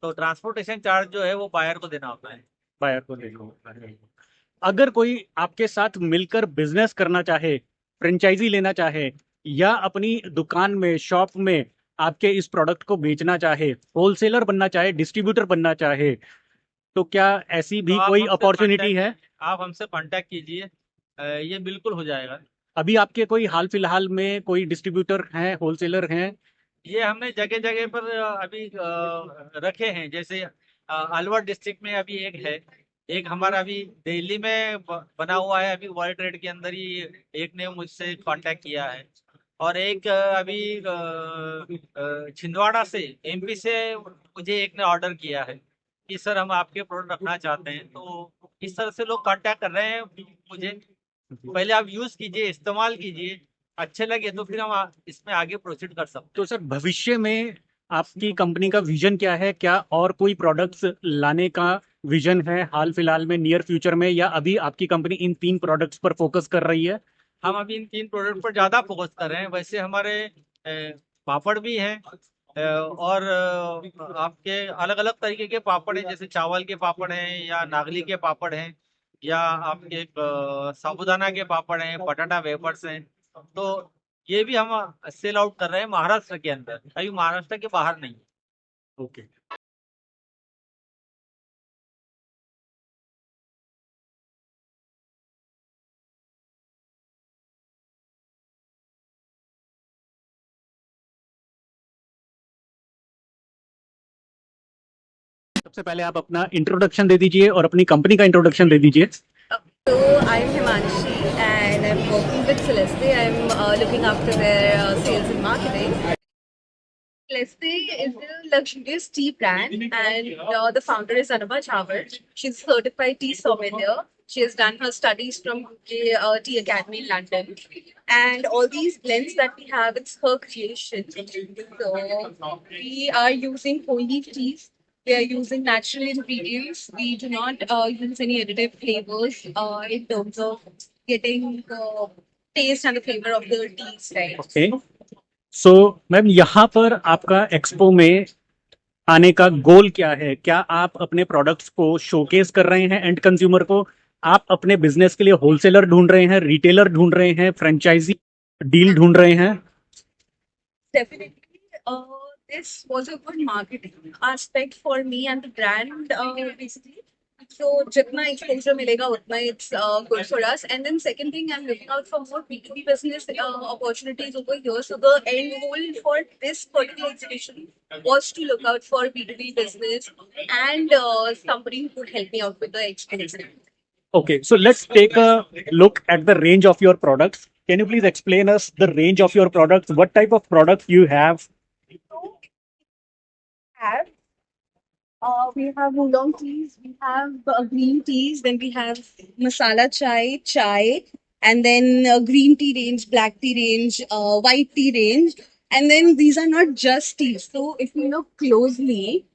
तो ट्रांसपोर्टेशन चार्ज जो है वो बायर को देना होता है। बायर को देना होता है। अगर कोई आपके साथ मिलकर बिजनेस करना चाहे, फ्रेंचाइजी लेना चाहे, या अपनी दुकान में, शॉप में आपके इस प्रोडक्ट को बेचना चाहे, होलसेलर बनना चाहे, डिस्ट्रीब्यूटर बनना चाहे, तो क्या ऐसी तो भी आप कोई हमसे अपॉर्चुनिटी कांटेक्ट है? आप हमसे कांटेक्ट कीजिए। ये बिल्कुल हो जाएगा। अभी आपके कोई हाल फिलहाल में कोई डिस्ट्रीब्यूटर हैं, होलसेलर हैं? ये हमने जगह जगह पर अभी रखे हैं। जैसे अलवर डिस्ट्रिक्ट में अभी एक है। एक हमारा अभी दिल्ली में बना हुआ है, अभी वर्ल्ड ट्रेड के अंदर ही एक ने मुझसे कांटेक्ट किया है। और एक अभी छिंदवाड़ा से, एमपी से मुझे एक ने ऑर्डर किया है कि सर हम आपके प्रोडक्ट रखना चाहते हैं। तो इस तरह से लोग कांटेक्ट कर रहे हैं मुझे। पहले आप यूज कीजिए, इस्तेमाल कीजिए, अच्छे लगे तो फिर हम इसमें आगे प्रोसीड कर सकते तो हैं। सर भविष्य में आपकी कंपनी का विजन क्या है? क्या और कोई प्रोडक्ट्स लाने का विजन है हाल फिलहाल में, नियर फ्यूचर में, या अभी आपकी कंपनी इन 3 प्रोडक्ट्स पर फोकस कर रही है? हम अभी इन 3 प्रोडक्ट पर ज्यादा फोकस कर रहे हैं। वैसे हमारे पापड़ भी हैं, और आपके अलग अलग तरीके के पापड़ हैं। जैसे चावल के पापड़ हैं, या नागली के पापड़ हैं, या आपके साबूदाना के पापड़ हैं, बटाटा वेफर्स हैं। तो ये भी हम सेल आउट कर रहे हैं महाराष्ट्र के अंदर, अभी महाराष्ट्र के बाहर नहीं। ओके। सबसे पहले आप अपना इंट्रोडक्शन दे दीजिए और अपनी कंपनी का इंट्रोडक्शन दे दीजिए। So I'm Himanshi and I'm working with Celeste. I'm looking after their sales and marketing. Celeste is a luxurious tea brand and the founder is Anubha Chawar. She's a certified tea sommelier. She has done her studies from UK Tea Academy in London. And all these blends that we have, it's her creation. So we are using whole leaf teas. We are using natural ingredients. We do not use any additive flavors in terms of getting the taste and the flavor of the teas, right? Okay, so ma'am यहाँ पर आपका expo में आने का गोल क्या है? क्या आप अपने प्रोडक्ट्स को शोकेस कर रहे हैं एंड कंज्यूमर को? आप अपने बिजनेस के लिए होलसेलर ढूंढ रहे हैं, रिटेलर ढूंढ रहे हैं, फ्रेंचाइजी डील ढूंढ रहे हैं? Definitely, this was a good marketing aspect for me and the brand, basically. So, jitna exposure milega, utna it's good for us. And then second thing, I'm looking out for more B2B business opportunities over here. So the end goal for this particular exhibition was to look out for B2B business and somebody who could help me out with the exhibition. Okay, so let's take a look at the range of your products. Can you please explain us the range of your products? What type of products you have? We have oolong teas, we have green teas, then we have masala chai, and then green tea range, black tea range, white tea range, and then these are not just teas. So if you look closely,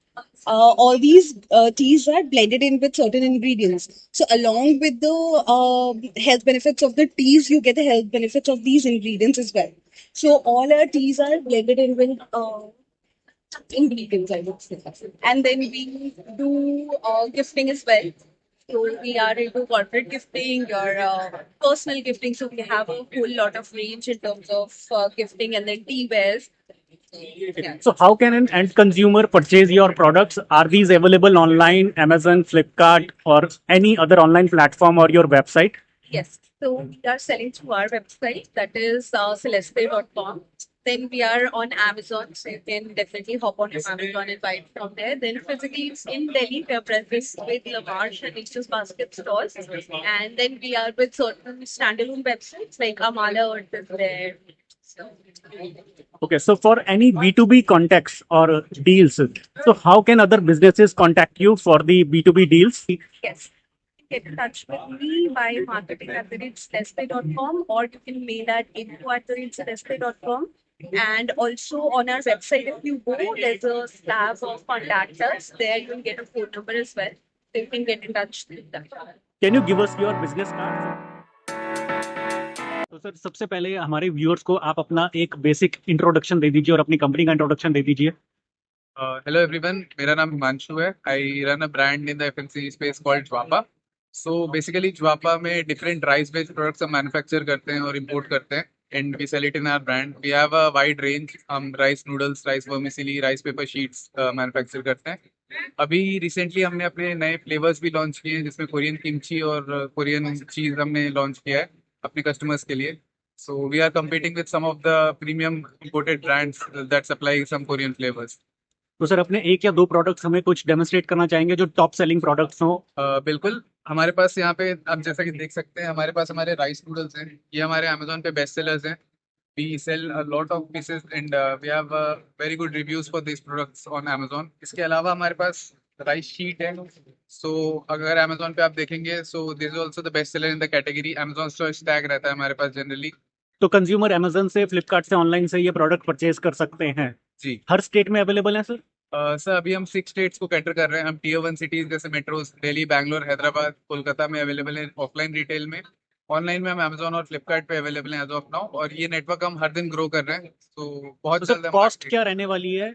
all these teas are blended in with certain ingredients. So along with the health benefits of the teas, you get the health benefits of these ingredients as well. So all our teas are blended in with ingredients, I would say. And then we do gifting as well. So we are into corporate gifting or personal gifting. So we have a whole lot of range in terms of gifting and then tea wares. Yeah. So how can an end consumer purchase your products? Are these available online, Amazon, Flipkart, or any other online platform or your website? Yes. So we are selling through our website, that is celeste.com. Then we are on Amazon, so you can definitely hop on Amazon and buy it from there. Then physically in Delhi, we are present with Lamarche and Nature's Basket stores. And then we are with certain standalone websites like Amala Earth is there. So, Okay, so for any B2B contacts or deals, so how can other businesses contact you for the B2B deals? yes. Get in touch with me by marketing@celeste.com or you can mail at info@celeste.com. And also on our website, if you go, there's a slab of contact us. There you will get a phone number as well. So you can get in touch with that. Can you give us your business card? तो sir सबसे पहले हमारे viewers को आप अपना एक basic introduction दे दीजिए और अपनी कंपनी का इंट्रोडक्शन दे दीजिए। हेलो एवरीवन, मेरा नाम हिमांशु है। I run a brand in the FMCG space called Jwapa. So basically Jwapa में डिफरेंट राइस बेस्ड प्रोडक्ट्स हम मैन्युफैक्चर करते हैं और इंपोर्ट करते हैं and we sell it in our brand. We have a wide range. हम rice noodles, rice vermicelli, rice paper sheets manufacture करते हैं। अभी रिसेंटली हमने अपने नए फ्लेवर्स भी लॉन्च किए हैं, जिसमें कोरियन किमची और कोरियन चीज़ हमने लॉन्च किया है अपने कस्टमर्स के लिए। So we are competing with some of the premium imported brands that supply some Korean flavors. तो सर अपने एक या दो प्रोडक्ट्स हमें कुछ डेमोन्स्ट्रेट करना चाहेंगे जो टॉप सेलिंग प्रोडक्ट्स हो? बिल्कुल, हमारे पास यहाँ पे आप जैसा कि देख सकते हैं, हमारे पास हमारे राइस नूडल्स हैं। ये हमारे अमेजोन पे बेस्ट सेलर्स हैं। We sell a lot of pieces and we have very good reviews for these products on Amazon. इसके अलावा हमारे पास राइस शीट है। सो अगर अमेजोन पे आप देखेंगे, so this is also the best seller in the category. Amazon choice tag रहता है हमारे पास जनरली। तो कंज्यूमर अमेजन से, फ्लिपकार्ट से, ऑनलाइन से ये प्रोडक्ट परचेज कर सकते हैं जी। हर स्टेट में अवेलेबल है सर? सर अभी हम 6 स्टेट्स को कैटर कर रहे हैं। हम टीयर 1 सिटीज जैसे मेट्रोस दिल्ली, बैंगलोर, हैदराबाद, कोलकाता में अवेलेबल है ऑफलाइन रिटेल में। ऑनलाइन में हम अमेजोन और फ्लिपकार्ट पे अवेलेबल हैं एज ऑफ नाउ, और ये नेटवर्क हम हर दिन ग्रो कर रहे हैं। तो बहुत तो जल्द सर कॉस्ट क्या रहने वाली है?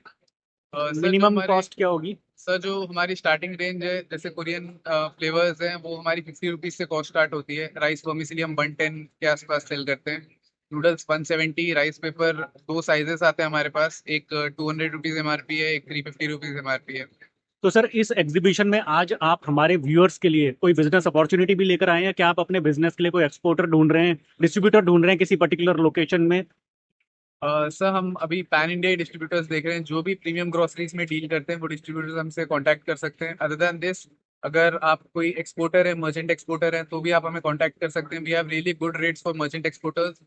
मिनिमम कॉस्ट क्या होगी? सर जो हमारी स्टार्टिंग रेंज है, जैसे कोरियन फ्लेवर्स हैं, वो हमारी 50 रुपीज से कॉस्ट स्टार्ट होती है। राइस वर्मिसेली हम 110 के आसपास सेल करते हैं। नूडल्स 170, राइस पेपर 2 साइजेस आते हैं हमारे पास। एक 200 रुपीज एमआरपी है, एक 350 रुपीज एमआरपी है। तो सर इस एग्जीबिशन में आज आप हमारे व्यूअर्स के लिए कोई बिजनेस अपॉर्चुनिटी भी लेकर आए हैं? क्या आप अपने बिजनेस के लिए कोई एक्सपोर्टर ढूंढ रहे हैं, डिस्ट्रीब्यूटर ढूंढ रहे हैं किसी पर्टिकुलर लोकेशन में? सर हम अभी पैन इंडिया डिस्ट्रीब्यूटर्स देख रहे हैं, जो भी प्रीमियम ग्रोसरीज में डील करते हैं वो डिस्ट्रीब्यूटर्स हमसे कांटेक्ट कर सकते हैं। अदर देन दिस, अगर आप कोई एक्सपोर्टर है, मर्चेंट एक्सपोर्टर है, तो भी आप हमें कांटेक्ट कर सकते हैं। We have really good rates for merchant exporters.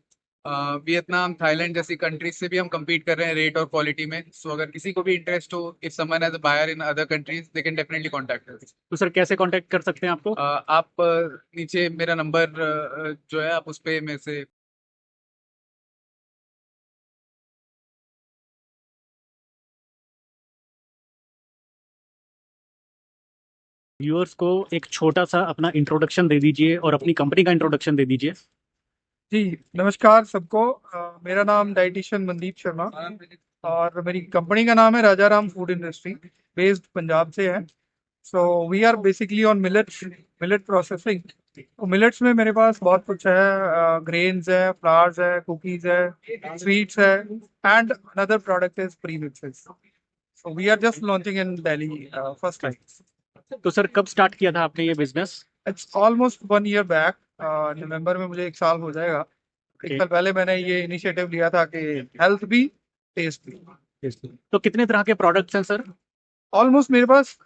Vietnam, Thailand जैसी कंट्रीज से भी हम compete कर रहे हैं रेट और क्वालिटी में। सो अगर किसी को भी इंटरेस्ट हो, if someone has a buyer in other countries, they can definitely contact us. तो सर कैसे कांटेक्ट कर सकते हैं आपको? आप नीचे मेरा नंबर जो है, आप उस पे मेरे से व्यूअर्स को एक छोटा सा अपना इंट्रोडक्शन दे दीजिए और अपनी कंपनी का इंट्रोडक्शन दे दीजिए। जी नमस्कार सबको। मेरा नाम डाइटिशियन मनदीप शर्मा और मेरी कंपनी का नाम है Raja Ram food industry, based Punjab से है। So we are basically on millet processing. तो मिलेट्स में मेरे पास बहुत कुछ है, ग्रेन्स है, फ्लावर्स है, कुकीज है, स्वीट्स है, and another product is premixes. So we are just launching in Delhi first time. तो सर कब स्टार्ट किया था आपने ये business? It's almost 1 year back. नवंबर में मुझे 1 साल हो जाएगा। एक साल पहले मैंने ये इनिशिएटिव लिया था कि हेल्थ भी टेस्ट भी। तो कितने तरह के प्रोडक्ट्स हैं सर? ऑलमोस्ट मेरे पास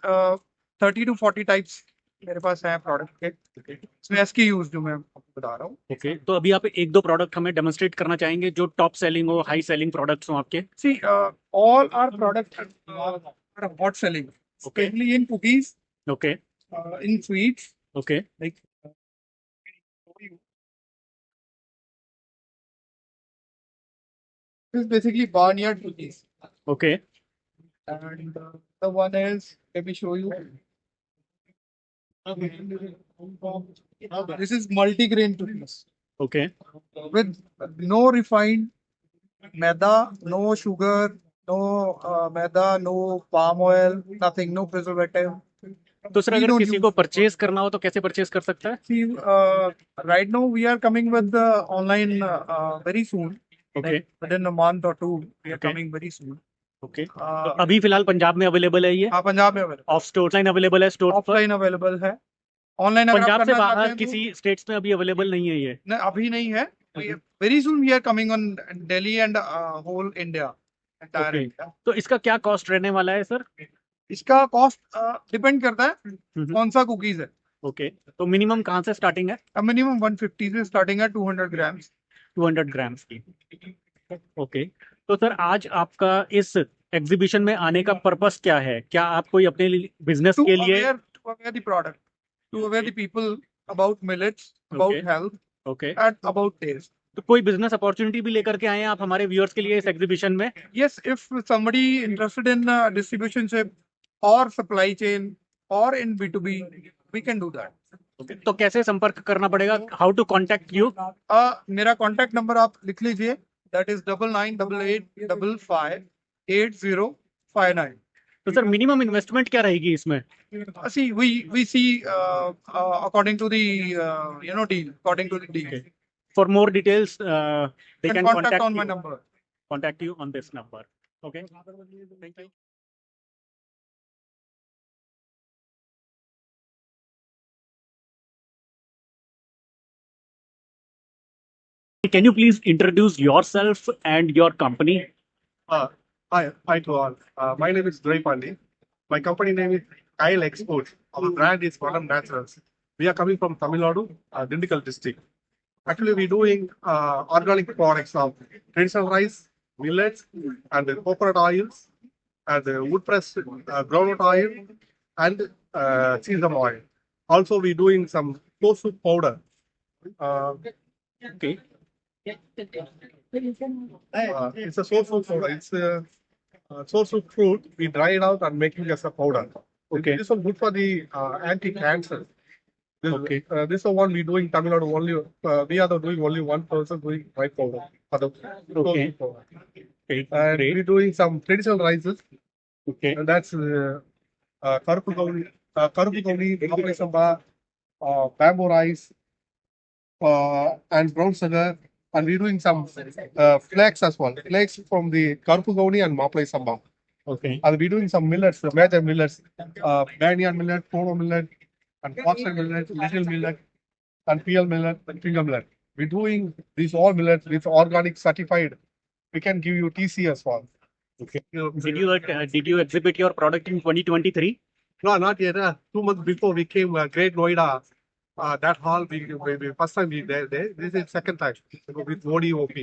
30 to 40 टाइप्स मेरे पास हैं प्रोडक्ट के। इसमें SKUs जो मैं आपको बता रहा हूँ। ओके, तो अभी आप एक दो प्रोडक्ट हमें डेमोन्स्ट्रेट करना चाहेंगे जो टॉप सेलिंग हो, हाई सेलिंग प्रोडक्ट्स हो आपके? See all are product are hot selling, specially in cookies, okay in sweets, okay like this is basically barnyard cookies. Okay And the one is, let me show you. This is multi-grain cookies okay with no refined maida, no sugar, no maida, no palm oil, nothing, no preservative. तो sir We अगर don't किसी use- को purchase करना हो तो कैसे purchase कर सकता है? See, right now we are coming with the online very soon. Okay Like within a month or two, we are Okay. coming very soon. Okay, तो Uh, अभी फिलहाल पंजाब में अवेलेबल है ये? हाँ, पंजाब में available, of store line available है store पर? ऑफलाइन अवेलेबल है। ऑनलाइन अगर आप पंजाब से करना चाहते बाहर हैं किसी स्टेट्स में अभी अवेलेबल नहीं है ये? नहीं, अभी नहीं है। Very soon we are coming on Delhi and whole India, entire Okay. India. तो इसका क्या कॉस्ट रहने वाला है सर? इसका कॉस्ट डिपेंड करता है हम्म। कौन सा कुकीज है। ओके, तो मिनिमम कहाँ से स्टार्टिंग है? मिनिमम 150 से स्टार्टिंग है, 200 ग्राम्स। 200 ग्राम्स की। ओके, तो सर आज आपका इस एग्जीबिशन में आने का पर्पस क्या है? क्या आप कोई अपने बिजनेस टू के लिए? Aware the product, to aware the people about millets, about Okay. Health okay, and about taste. तो कोई बिजनेस अपॉर्चुनिटी भी लेकर के आए हैं आप हमारे व्यूअर्स के लिए इस एग्जीबिशन में? Yes, if somebody interested in distributionship or supply chain or in B2B, we can do that. Okay. तो कैसे संपर्क करना पड़ेगा? How to contact you? मेरा कॉन्टैक्ट नंबर आप लिख लीजिए, दैट इज 9988558059। तो सर मिनिमम इन्वेस्टमेंट क्या रहेगी इसमें? See, we see according to the deal, according to the deal. For more details they You can can contact on my number. contact you on this number. Okay. Thank you. Can you please introduce yourself and your company? Hi to all. My name is Dray Pandey. My company name is Kyle Exports. Our brand is Quantum Naturals. We are coming from Tamil Nadu, Dindikal district. Actually, we're doing organic products of traditional rice, millets, and coconut oils, and wood pressed groundnut oil, and sesame oil. Also, we're doing some tofu powder. Okay. It's a source of powder. It's a source of fruit. We dry it out and make it as a powder. Okay. This one good for the anti-cancer. Okay. This is the one we doing Tamil Nadu only. We are doing only one person doing white powder. For the Okay. powder. Okay. And Great. we're doing some traditional rices. Okay. And that's Karupu Gauni, Maple Samba, bamboo rice, and brown sugar. And we're doing some flakes as well. Flakes from the Karupu Gauni and Maple Samba. Okay. And we're doing some millets, the major millets, banyan millet, Kono millet, and foxtail millet, little millet, and PL millet, and finger millet. We're doing these all millets with organic certified we can give you TC as well. Okay. Did you exhibit your product in 2023? No, not yet. 2 months before we came, Great Noida. That hall, we first time we there. This is second time with Modi OP.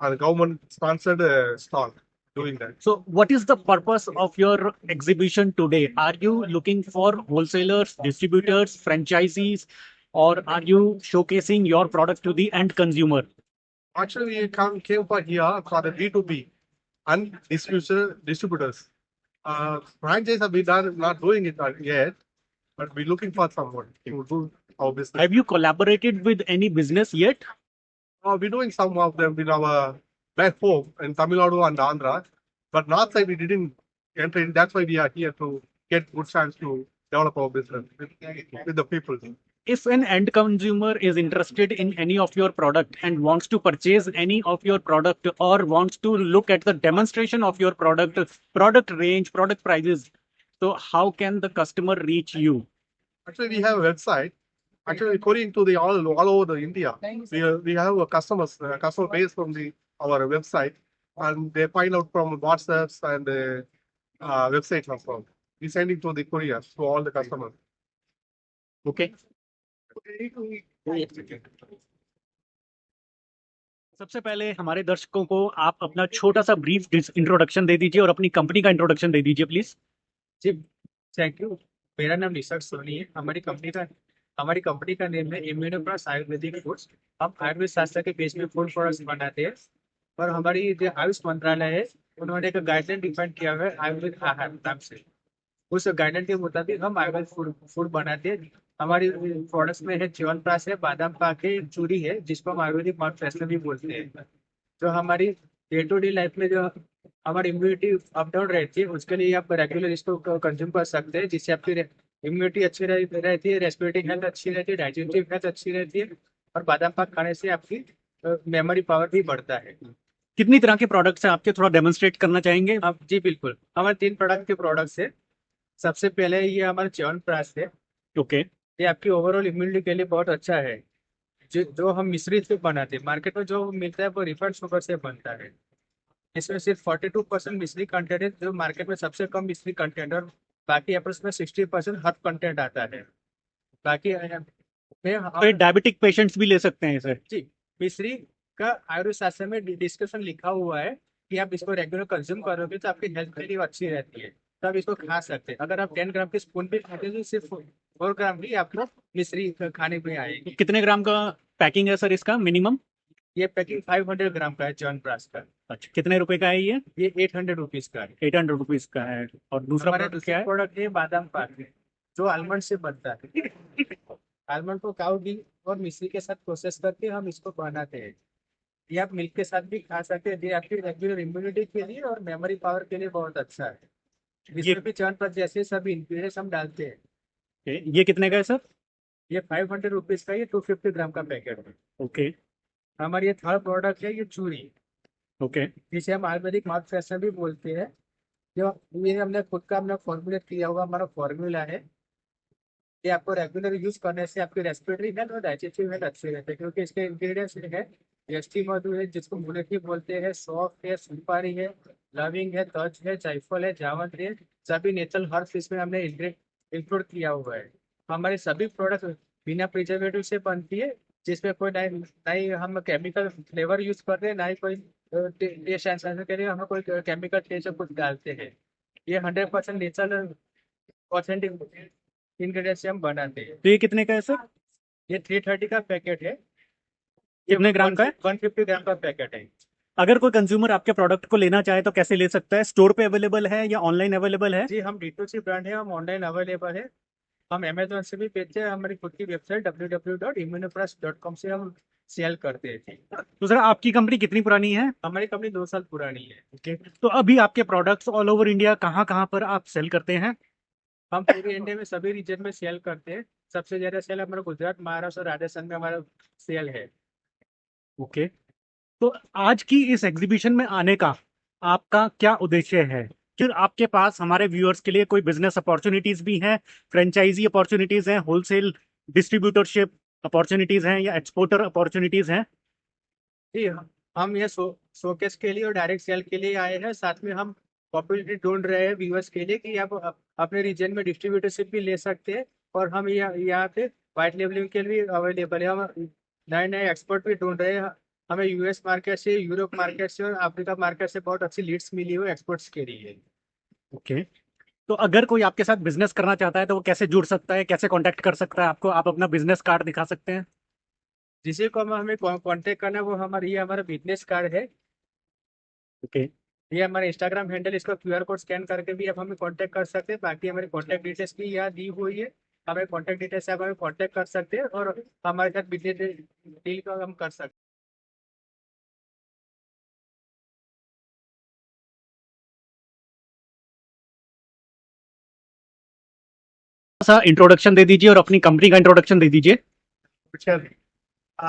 The government sponsored stall doing that. So what is the purpose of your exhibition today? Are you looking for wholesalers, distributors, franchisees, or are you showcasing your product to the end consumer? Actually, we came for here for the B2B and distributors. Franchise we done not doing it yet, but we're looking for someone to do our business. Have you collaborated with any business yet? We're doing some of them with our back home in Tamil Nadu and Andhra, but north side we didn't enter in. That's why we are here to get good chance to develop our business with the people. If an end consumer is interested in any of your product and wants to purchase any of your product or wants to look at the demonstration of your product range, product prices, so how can the customer reach you? Actually, we have a website. Actually, according to the all over the India, we have a customer base from our website, and they find out from WhatsApps and websites as well. We send it to the courier to all the customers. Okay. सबसे पहले हमारे दर्शकों को आप अपना छोटा सा brief introduction दे दीजिए और अपनी कंपनी का इंट्रोडक्शन दे दीजिए प्लीज। Ji thank you. मेरा नाम निसर्ग सोनी है। हमारी कंपनी का नेम है इम्यूनोप्लस आयुर्वेदिक फूड्स। हम आयुर्वेद शास्त्र के बेस में फूड प्रोडक्ट्स बनाते हैं और हमारी जो आयुष मंत्रालय है उन्होंने एक गाइडलाइन डिफाइन किया हुआ है आयुर्वेद आहार नाम से। उस गाइडलाइन के मुताबिक हम आयुर्वेद फूड बनाते हैं। हमारी प्रोडक्ट्स में है च्यवनप्राश है, बादाम पाक है, चूरी है, जिसको हम आयुर्वेदिक माउथ फ्रेशनर भी बोलते हैं। जो हमारी डे टू डे लाइफ में जो हमारी इम्यूनिटी अप डाउन रहती है उसके लिए आप रेगुलर इसको कंज्यूम कर सकते हैं, जिससे आपकी इम्यूनिटी अच्छी रहती है, रेस्पिरेटरी हेल्थ अच्छी रहती है, डाइजेस्टिव हेल्थ अच्छी रहती है और बादाम पाक खाने से आपकी मेमोरी पावर भी बढ़ता है। कितनी तरह के प्रोडक्ट्स हैं आपके, थोड़ा डेमोन्स्ट्रेट करना चाहेंगे आप? जी बिल्कुल, हमारे 3 प्रोडक्ट के प्रोडक्ट्स है। सबसे पहले ये हमारा च्यवनप्राश है। ओके। ये आपकी ओवरऑल इम्यूनिटी के लिए बहुत अच्छा है। जो हम मिश्रित से बनाते हैं, मार्केट में जो मिलता है वो रिफाइंड शुगर से बनता है। इसमें सिर्फ 42% मिश्री कंटेंट है, जो मार्केट में सबसे कम मिश्री कंटेंट, और बाकी अप्रोच में 60% हर्ब कंटेंट आता है। बाकी तो डायबिटिक पेशेंट्स भी ले सकते हैं इसे? जी, मिश्री का आयुर्वेद शास्त्र में डिस्कशन लिखा हुआ है कि आप इसको रेगुलर कंज्यूम करोगे तो आपकी हेल्थ के लिए अच्छी रहती है, तो आप इसको खा सकते हैं। अगर आप 10 ग्राम की स्पून भी खाते हैं तो सिर्फ 4 ग्राम भी आपको मिश्री खाने में आएगी। कितने ग्राम का पैकिंग है सर इसका मिनिमम? ये पैकिंग 500 ग्राम का है च्यवनप्राश का। अच्छा, कितने रुपए का है ये? ये 800 रुपीज का है। 800 रुपीज का है। और दूसरा प्रोडक्ट क्या है? प्रोडक्ट है बादाम पाक है, जो आलमंड से बनता है। आलमंड को काऊ घी और मिश्री के साथ प्रोसेस करके हम इसको बनाते हैं। ये आप मिल्क के साथ भी खा सकते हैं। ये आपकी रेगुलर इम्यूनिटी के लिए और मेमोरी पावर के लिए बहुत अच्छा है। इसमें भी च्यवनप्राश जैसे सभी इंग्रेडिएंट्स हम डालते हैं। ये कितने का है सर? ये 500 रुपीज का, ये 250 ग्राम का पैकेट है। ओके। हमारी ये थर्ड प्रोडक्ट है, ये चूरी। ओके। जिसे हम आयुर्वेदिक माउथ फ्रेशनर भी बोलते हैं। जो ये हमने खुद का फॉर्मुलेट किया हुआ हमारा फॉर्मूला है। ये आपको रेगुलर यूज करने से आपकी रेस्पिरेटरी हेल्थ और डाइजेस्टिव हेल्थ अच्छी रहती है, क्योंकि इसके इंग्रेडिएंट्स है जस्टी मधु है, जिसको मुलेठी बोलते हैं, सौंफ है, सुपारी है, लविंग है, तज है, जायफल है, जावंत्री है, सभी नेचुरल हर्ब्स इसमें हमने इंक्लूड किया हुआ है। हमारे सभी प्रोडक्ट बिना प्रिजर्वेटिव से बनती है, जिसमें कोई नहीं हम केमिकल फ्लेवर यूज करते हैं, ना ही कोई टेस्ट एनहांसर के लिए हम कोई केमिकल टेस्ट कुछ डालते हैं। ये 100% नेचुरल ऑथेंटिक इंग्रेडिएंट से हम बनाते हैं। तो ये कितने का है सर? ये 330 का पैकेट है। कितने ग्राम का है? 150 ग्राम का पैकेट है। अगर कोई कंज्यूमर आपके प्रोडक्ट को लेना चाहे तो कैसे ले सकता है? स्टोर पे अवेलेबल है या ऑनलाइन अवेलेबल है? जी, हम D2C ब्रांड है, हम ऑनलाइन अवेलेबल है। हम अमेजोन से भी बेचते हैं। हमारी खुद की वेबसाइट www.immunoplus.com से हम सेल करते हैं। तो सर आपकी कंपनी कितनी पुरानी है? हमारी कंपनी 2 साल पुरानी है। ओके। तो अभी आपके प्रोडक्ट्स ऑल ओवर इंडिया कहाँ पर आप सेल करते हैं? हम पूरे इंडिया में सभी रीजन में सेल करते हैं। सबसे ज्यादा सेल हमारा गुजरात, महाराष्ट्र और राजस्थान में हमारा सेल है। ओके। तो आज की इस एग्जीबिशन में आने का आपका क्या उद्देश्य है? फिर आपके पास हमारे व्यूअर्स के लिए कोई बिजनेस अपॉर्चुनिटीज भी हैं, फ्रेंचाइजी अपॉर्चुनिटीज हैं, होलसेल डिस्ट्रीब्यूटरशिप अपॉर्चुनिटीज हैं या एक्सपोर्टर अपॉर्चुनिटीज हैं? जी, हम ये शोकेस के लिए और डायरेक्ट सेल के लिए आए हैं। साथ में हम पॉपुलरिटी ढूंढ रहे हैं व्यूअर्स के लिए कि आप अपने रीजन में डिस्ट्रीब्यूटरशिप भी ले सकते हैं। और हम यहाँ पे वाइट लेबलिंग के लिए अवेलेबल है। हम नए नए एक्सपर्ट भी ढूंढ रहे हैं। हमें यूएस मार्केट से, यूरोप मार्केट से और अफ्रीका मार्केट से बहुत अच्छी लीड्स मिली हुई एक्सपर्ट्स के लिए। ओके, तो अगर कोई आपके साथ बिजनेस करना चाहता है तो वो कैसे जुड़ सकता है, कैसे कांटेक्ट कर सकता है आपको? आप अपना बिजनेस कार्ड दिखा सकते हैं। जिसे को हमें कांटेक्ट करना है वो हमारा बिजनेस कार्ड है। ओके, ये हमारा इंस्टाग्राम हैंडल, इसका क्यूआर कोड स्कैन करके भी आप हमें कांटेक्ट कर सकते हैं। बाकी हमारी कांटेक्ट डिटेल्स भी यहाँ दी हुई है। हमें कांटेक्ट डिटेल्स से आप हमें कांटेक्ट कर सकते हैं और हमारे साथ बिजनेस डील का हम कर सकते हैं। सा इंट्रोडक्शन दे दीजिए और अपनी कंपनी का इंट्रोडक्शन दे दीजिए। अच्छा,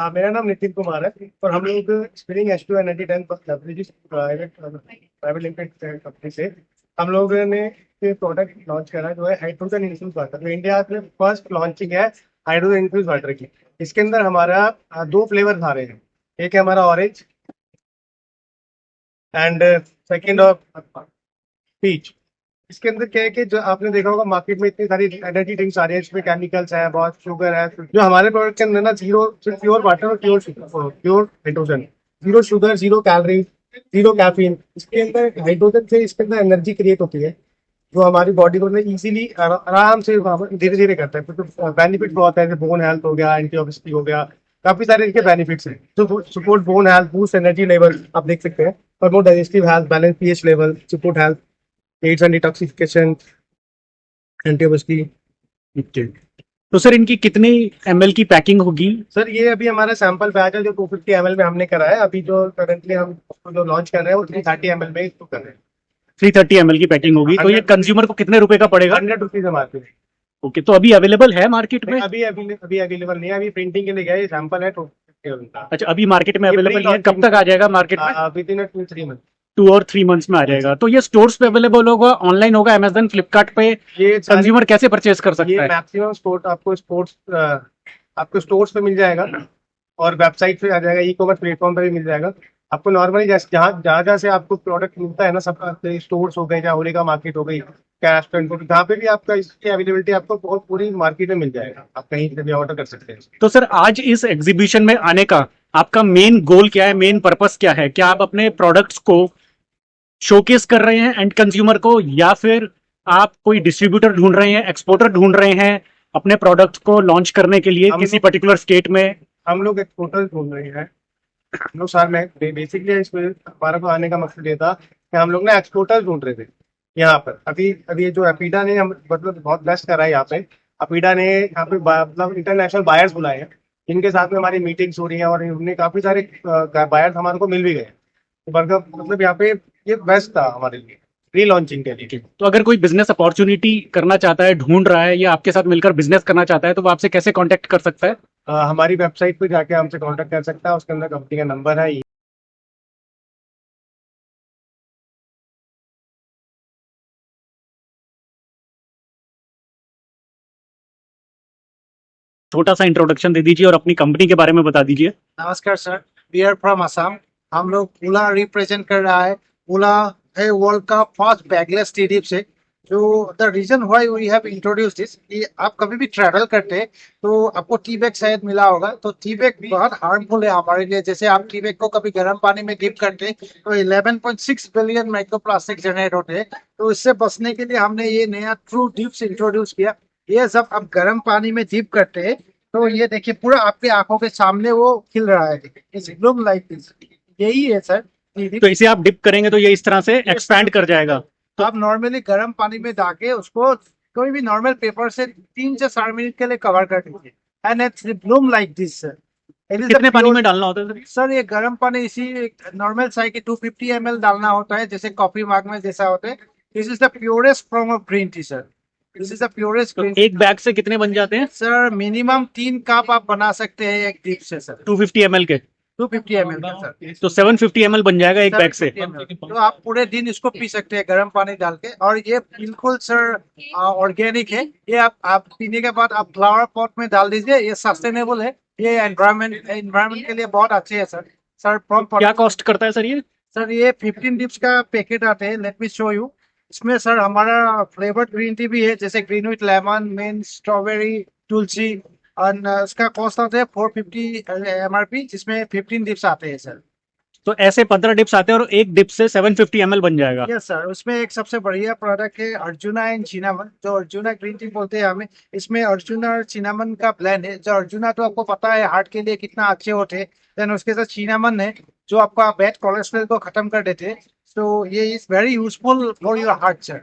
मेरा नाम नितिन कुमार है और हम लोग spinning H2 energy tank private limited company से हम लोगों ने ये प्रोडक्ट लॉन्च करा जो है हाइड्रोजन इन्फ्यूज वाटर। जो इंडिया में फर्स्ट लॉन्चिंग है हाइड्रोजन इन्फ्यूज वाटर की। इसके अंदर हमारा 2 फ्लेवर आ रहे हैं। एक है हमारा orange and second of peach. इसके अंदर क्या है कि जो आपने देखा होगा मार्केट में इतनी सारी एनर्जी ड्रिंक्स आ रही है, इसमें केमिकल्स है, बहुत शुगर है। जो हमारे प्रोडक्ट के अंदर ना प्योर वाटर और pure hydrogen, 0 sugar, 0 calorie, 0 caffeine. इसके अंदर हाइड्रोजन से इसके अंदर एनर्जी क्रिएट होती है जो हमारी बॉडी को इजीली आराम से धीरे धीरे करता है। तो बेनिफिट बहुत है, बोन हेल्थ हो गया, एंटी ऑक्सीडेंट हो गया, काफी सारे इसके बेनिफिट्स हैं। तो support bone health, boost energy level आप देख सकते हैं, promote digestive health, balance pH level, support health, aids and detoxification, antioxidant. तो सर इनकी कितनी ml की पैकिंग होगी? सर ये अभी हमारा सैंपल बैच है जो 250 ml में हमने करा है। अभी जो करंटली हम जो लॉन्च कर रहे हैं वो 330 ml में इसको कर रहे हैं। 330 ml की पैकिंग होगी। तो ये कंज्यूमर को कितने रुपए का पड़ेगा? 100 रुपीज हमारे पे। ओके, तो अभी अवेलेबल है मार्केट में? अभी अवेलेबल नहीं है, अभी प्रिंटिंग के लिए गया, ये सैंपल है तो। अच्छा, अभी मार्केट में अवेलेबल नहीं है, कब तक आ जाएगा मार्केट में? With in 2-3 month. 2 और 3 मंथ्स में आ जाएगा। तो ये स्टोर्स पे अवेलेबल होगा, ऑनलाइन होगा, अमेजन, फ्लिपकार्ट पे? ये कंज्यूमर कैसे परचेज कर सकता ये है? मैक्सिमम स्टोर आपको स्टोर्स पे मिल जाएगा और वेबसाइट पे आ जाएगा, ई-कॉमर्स प्लेटफॉर्म पे भी मिल जाएगा। आपको नॉर्मली जहाँ से आपको प्रोडक्ट मिलता है ना, सब स्टोर्स हो गए, या होरेगा मार्केट हो गई, कैश जहाँ पे भी आपका इसकी अवेलेबिलिटी आपको बहुत पूरी मार्केट में मिल जाएगा। आप कहीं से भी ऑर्डर कर सकते हैं। तो सर आज इस एग्जीबिशन में आने का आपका मेन गोल क्या है, मेन पर्पस क्या है? क्या आप अपने प्रोडक्ट्स को शोकेस कर रहे हैं एंड कंज्यूमर को, या फिर आप कोई डिस्ट्रीब्यूटर ढूंढ रहे हैं, एक्सपोर्टर ढूंढ रहे हैं अपने प्रोडक्ट्स को लॉन्च करने के लिए किसी पर्टिकुलर स्टेट में? हम लोग एक्सपोर्टर ढूंढ रहे हैं। हम लोग सर मैं बेसिकली इसमें हमारा को आने का मकसद ये था कि हम लोग ना एक्सपोर्टर ढूंढ रहे थे यहाँ पर। अभी जो अपीडा ने हम मतलब बहुत बेस्ट करा है यहाँ पे। अपीडा ने यहाँ पे मतलब इंटरनेशनल बायर्स बुलाए हैं, जिनके साथ में हमारी मीटिंग्स हो रही है और उन्हें काफी सारे बायर्स हमारे को मिल भी गए। मतलब यहाँ पे ये बेस्ट था हमारे लिए री लॉन्चिंग के लिए। तो अगर कोई बिजनेस अपॉर्चुनिटी करना चाहता है, ढूंढ रहा है, या आपके साथ मिलकर बिजनेस करना चाहता है, तो वो आपसे कैसे कांटेक्ट कर सकता है? हमारी वेबसाइट पे जाके हमसे कांटेक्ट कर सकता है। उसके अंदर कंपनी का नंबर है। छोटा सा इंट्रोडक्शन दे दीजिए और अपनी कंपनी के बारे में बता दीजिए। नमस्कार sir, we are from Assam. हम लोग ओला रिप्रेजेंट कर रहा है। ओला है वर्ल्ड का फर्स्ट बैगलेस टी से। जो the reason why we have introduce this, कि आप कभी भी ट्रैवल करते हैं तो आपको टी बैग शायद मिला होगा। तो टी बैग बहुत हार्मफुल है हमारे लिए। जैसे आप टी बैग को कभी गर्म पानी में डिप करते हैं तो 11.6 बिलियन माइक्रोप्लास्टिक जनरेट होते हैं। तो इससे बचने के लिए हमने ये नया ट्रू डिप्स इंट्रोड्यूस किया। ये सब आप गर्म पानी में डिप करते हैं तो ये देखिए पूरा आपके आंखों के सामने वो खिल रहा है। It's look like this. यही है सर। तो इसे आप डिप करेंगे तो ये इस तरह से एक्सपैंड कर जाएगा। तो आप नॉर्मली गर्म पानी में डाके उसको कोई भी नॉर्मल पेपर से 3 से 4 मिनट के लिए कवर कर दीजिए and it's Bloom like this sir. कितने पानी में डालना होता है सर? ये गर्म पानी इसी नॉर्मल साइज की 250 ml डालना होता है, जैसे कॉफी मग में जैसा होता है। This is the purest form of green tea sir. This is the purest green. एक बैग से कितने बन जाते हैं सर? मिनिमम 3 कप आप बना सकते हैं एक डिप से सर। 250 ml के? 250 ml का सर। तो 750 ml बन जाएगा एक बैग से। तो आप पूरे दिन इसको पी सकते हैं गर्म पानी डाल के। और ये बिल्कुल सर ऑर्गेनिक है। ये आप पीने के बाद आप फ्लावर पॉट में डाल दीजिए। ये सस्टेनेबल है। ये एनवायरमेंट के लिए बहुत अच्छे है सर। सर फ्रॉम क्या कॉस्ट करता है सर ये? सर ये 15 डिप्स का पैकेट आते हैं, लेट मी शो यू। इसमें सर हमारा फ्लेवर्ड ग्रीन टी भी है, जैसे green with lemon, mint, strawberry, tulsi, और इसका कॉस्ट आता है 450 MRP, जिसमें 15 डिप्स आते हैं सर। तो ऐसे 15 डिप्स आते हैं और एक डिप से 750 ml बन जाएगा। यस सर, उसमें एक सबसे बढ़िया प्रोडक्ट है अर्जुना एंड चिनामन, जो अर्जुना ग्रीन टी बोलते हैं हमें। इसमें अर्जुना और चिनामन का ब्लेंड है। जो अर्जुना तो आपको पता है हार्ट के लिए कितना अच्छे होते हैं, देन उसके साथ चिनामन है जो आपका बैड कोलेस्ट्रॉल को खत्म कर देते हैं। सो ये is very useful for your heart sir.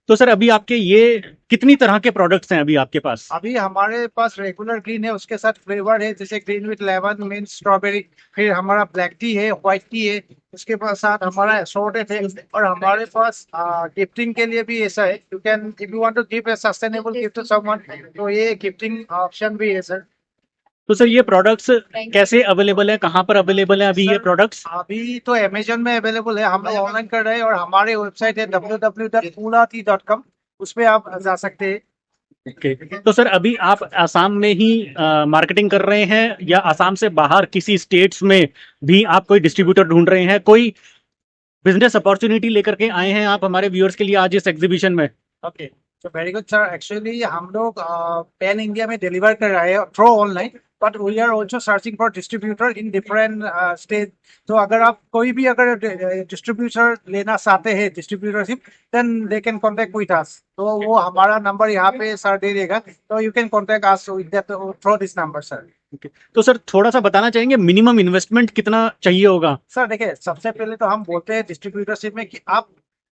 तो सर अभी आपके ये कितनी तरह के प्रोडक्ट्स हैं अभी आपके पास? अभी हमारे पास रेगुलर ग्रीन है, उसके साथ फ्लेवर है जैसे green with lemon, mint, strawberry. फिर हमारा ब्लैक टी है, व्हाइट टी है, उसके साथ हमारा असॉर्टेड है। और हमारे पास गिफ्टिंग के लिए भी ऐसा है, you can if you want to give a sustainable gift to someone, तो ये गिफ्टिंग ऑप्शन भी है सर। तो सर ये प्रोडक्ट्स कैसे अवेलेबल है, कहाँ पर अवेलेबल है अभी ये प्रोडक्ट्स? अभी तो अमेजोन में अवेलेबल है, हम लोग ऑनलाइन कर रहे हैं, और हमारे वेबसाइट है www.pulatea.com, उस पे आप जा सकते हैं। ओके तो सर अभी आप आसाम में ही मार्केटिंग कर रहे हैं या आसाम से बाहर किसी स्टेट्स में भी आप कोई डिस्ट्रीब्यूटर ढूंढ रहे हैं? कोई बिजनेस अपॉर्चुनिटी लेकर के आए हैं आप हमारे व्यूअर्स के लिए आज इस एग्जीबिशन में? ओके, तो वेरी गुड सर। एक्चुअली हम लोग पैन इंडिया में डिलीवर कर रहे हैं through online, but we are also searching for distributor in different state. तो अगर आप कोई भी अगर डिस्ट्रीब्यूटर लेना चाहते हैं, distributorship, then they can contact with us. तो वो हमारा नंबर यहाँ पे सर दे देगा, तो you can contact us with that through this number sir. तो सर थोड़ा सा बताना चाहेंगे मिनिमम इन्वेस्टमेंट कितना चाहिए होगा? सर देखिए, सबसे पहले तो हम बोलते हैं डिस्ट्रीब्यूटरशिप में कि आप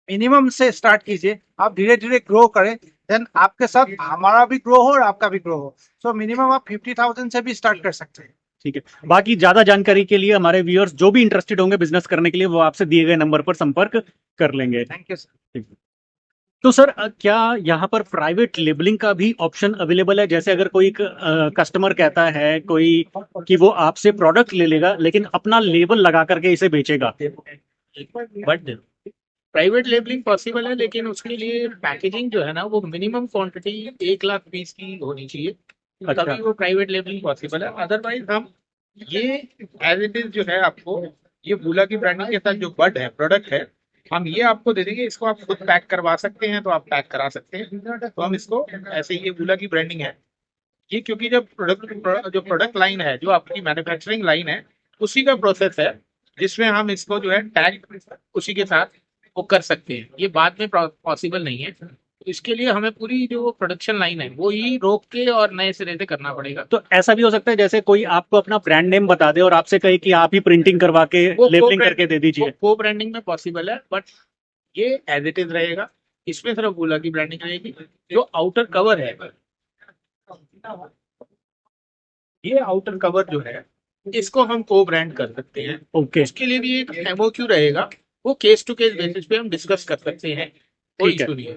मिनिमम से स्टार्ट कीजिए, आप धीरे धीरे ग्रो करें, देन आपके साथ हमारा भी ग्रो हो और आपका भी ग्रो हो। सो मिनिमम आप 50,000 से भी स्टार्ट कर सकते हैं। ठीक है, बाकी ज्यादा जानकारी के लिए हमारे व्यूअर्स जो भी इंटरेस्टेड होंगे बिजनेस करने के लिए वो आपसे दिए गए नंबर पर संपर्क कर लेंगे। Thank you sir. तो सर क्या यहाँ पर प्राइवेट लेबलिंग का भी ऑप्शन अवेलेबल है? जैसे अगर कोई कस्टमर कहता है कोई कि वो आपसे प्रोडक्ट ले लेगा लेकिन अपना लेबल लगा करके इसे बेचेगा, बट प्राइवेट लेबलिंग पॉसिबल है, लेकिन उसके लिए पैकेजिंग जो है ना वो मिनिमम क्वांटिटी 1 लाख पीस की होनी चाहिए, तभी वो प्राइवेट लेबलिंग पॉसिबल है। अदरवाइज हम ये एज इट इज जो है, आपको ये बूला की ब्रांडिंग के साथ जो बड है प्रोडक्ट है, हम ये आपको दे देंगे। इसको आप खुद पैक करवा सकते हैं तो आप पैक करा सकते हैं, तो हम इसको ऐसे ही, ये बूला की ब्रांडिंग है ये, क्योंकि जब प्रोडक्ट लाइन है, जो आपकी मैन्युफैक्चरिंग लाइन है, उसी का प्रोसेस है जिसमें हम इसको जो है टैग उसी के साथ वो कर सकते हैं। ये बाद में पॉसिबल नहीं है, तो इसके लिए हमें पूरी जो प्रोडक्शन लाइन है वो ही रोक के और नए सिरे से करना पड़ेगा। तो ऐसा भी हो सकता है जैसे कोई आपको अपना ब्रांड नेम बता दे और आपसे कहे कि आप ही प्रिंटिंग करवा के लेबलिंग करके दे दीजिए? को ब्रांडिंग में पॉसिबल है, बट ये एज इट इज रहेगा। इसमें सिर्फ बूला की ब्रांडिंग रहेगी। जो आउटर कवर है, ये आउटर कवर जो है, इसको हम को ब्रांड कर सकते हैं। ओके, इसके लिए भी एक एमओक्यू रहेगा, वो केस टू केस बेसिस पे हम डिस्कस कर सकते हैं, कोई ठीक है। इशू नहीं है।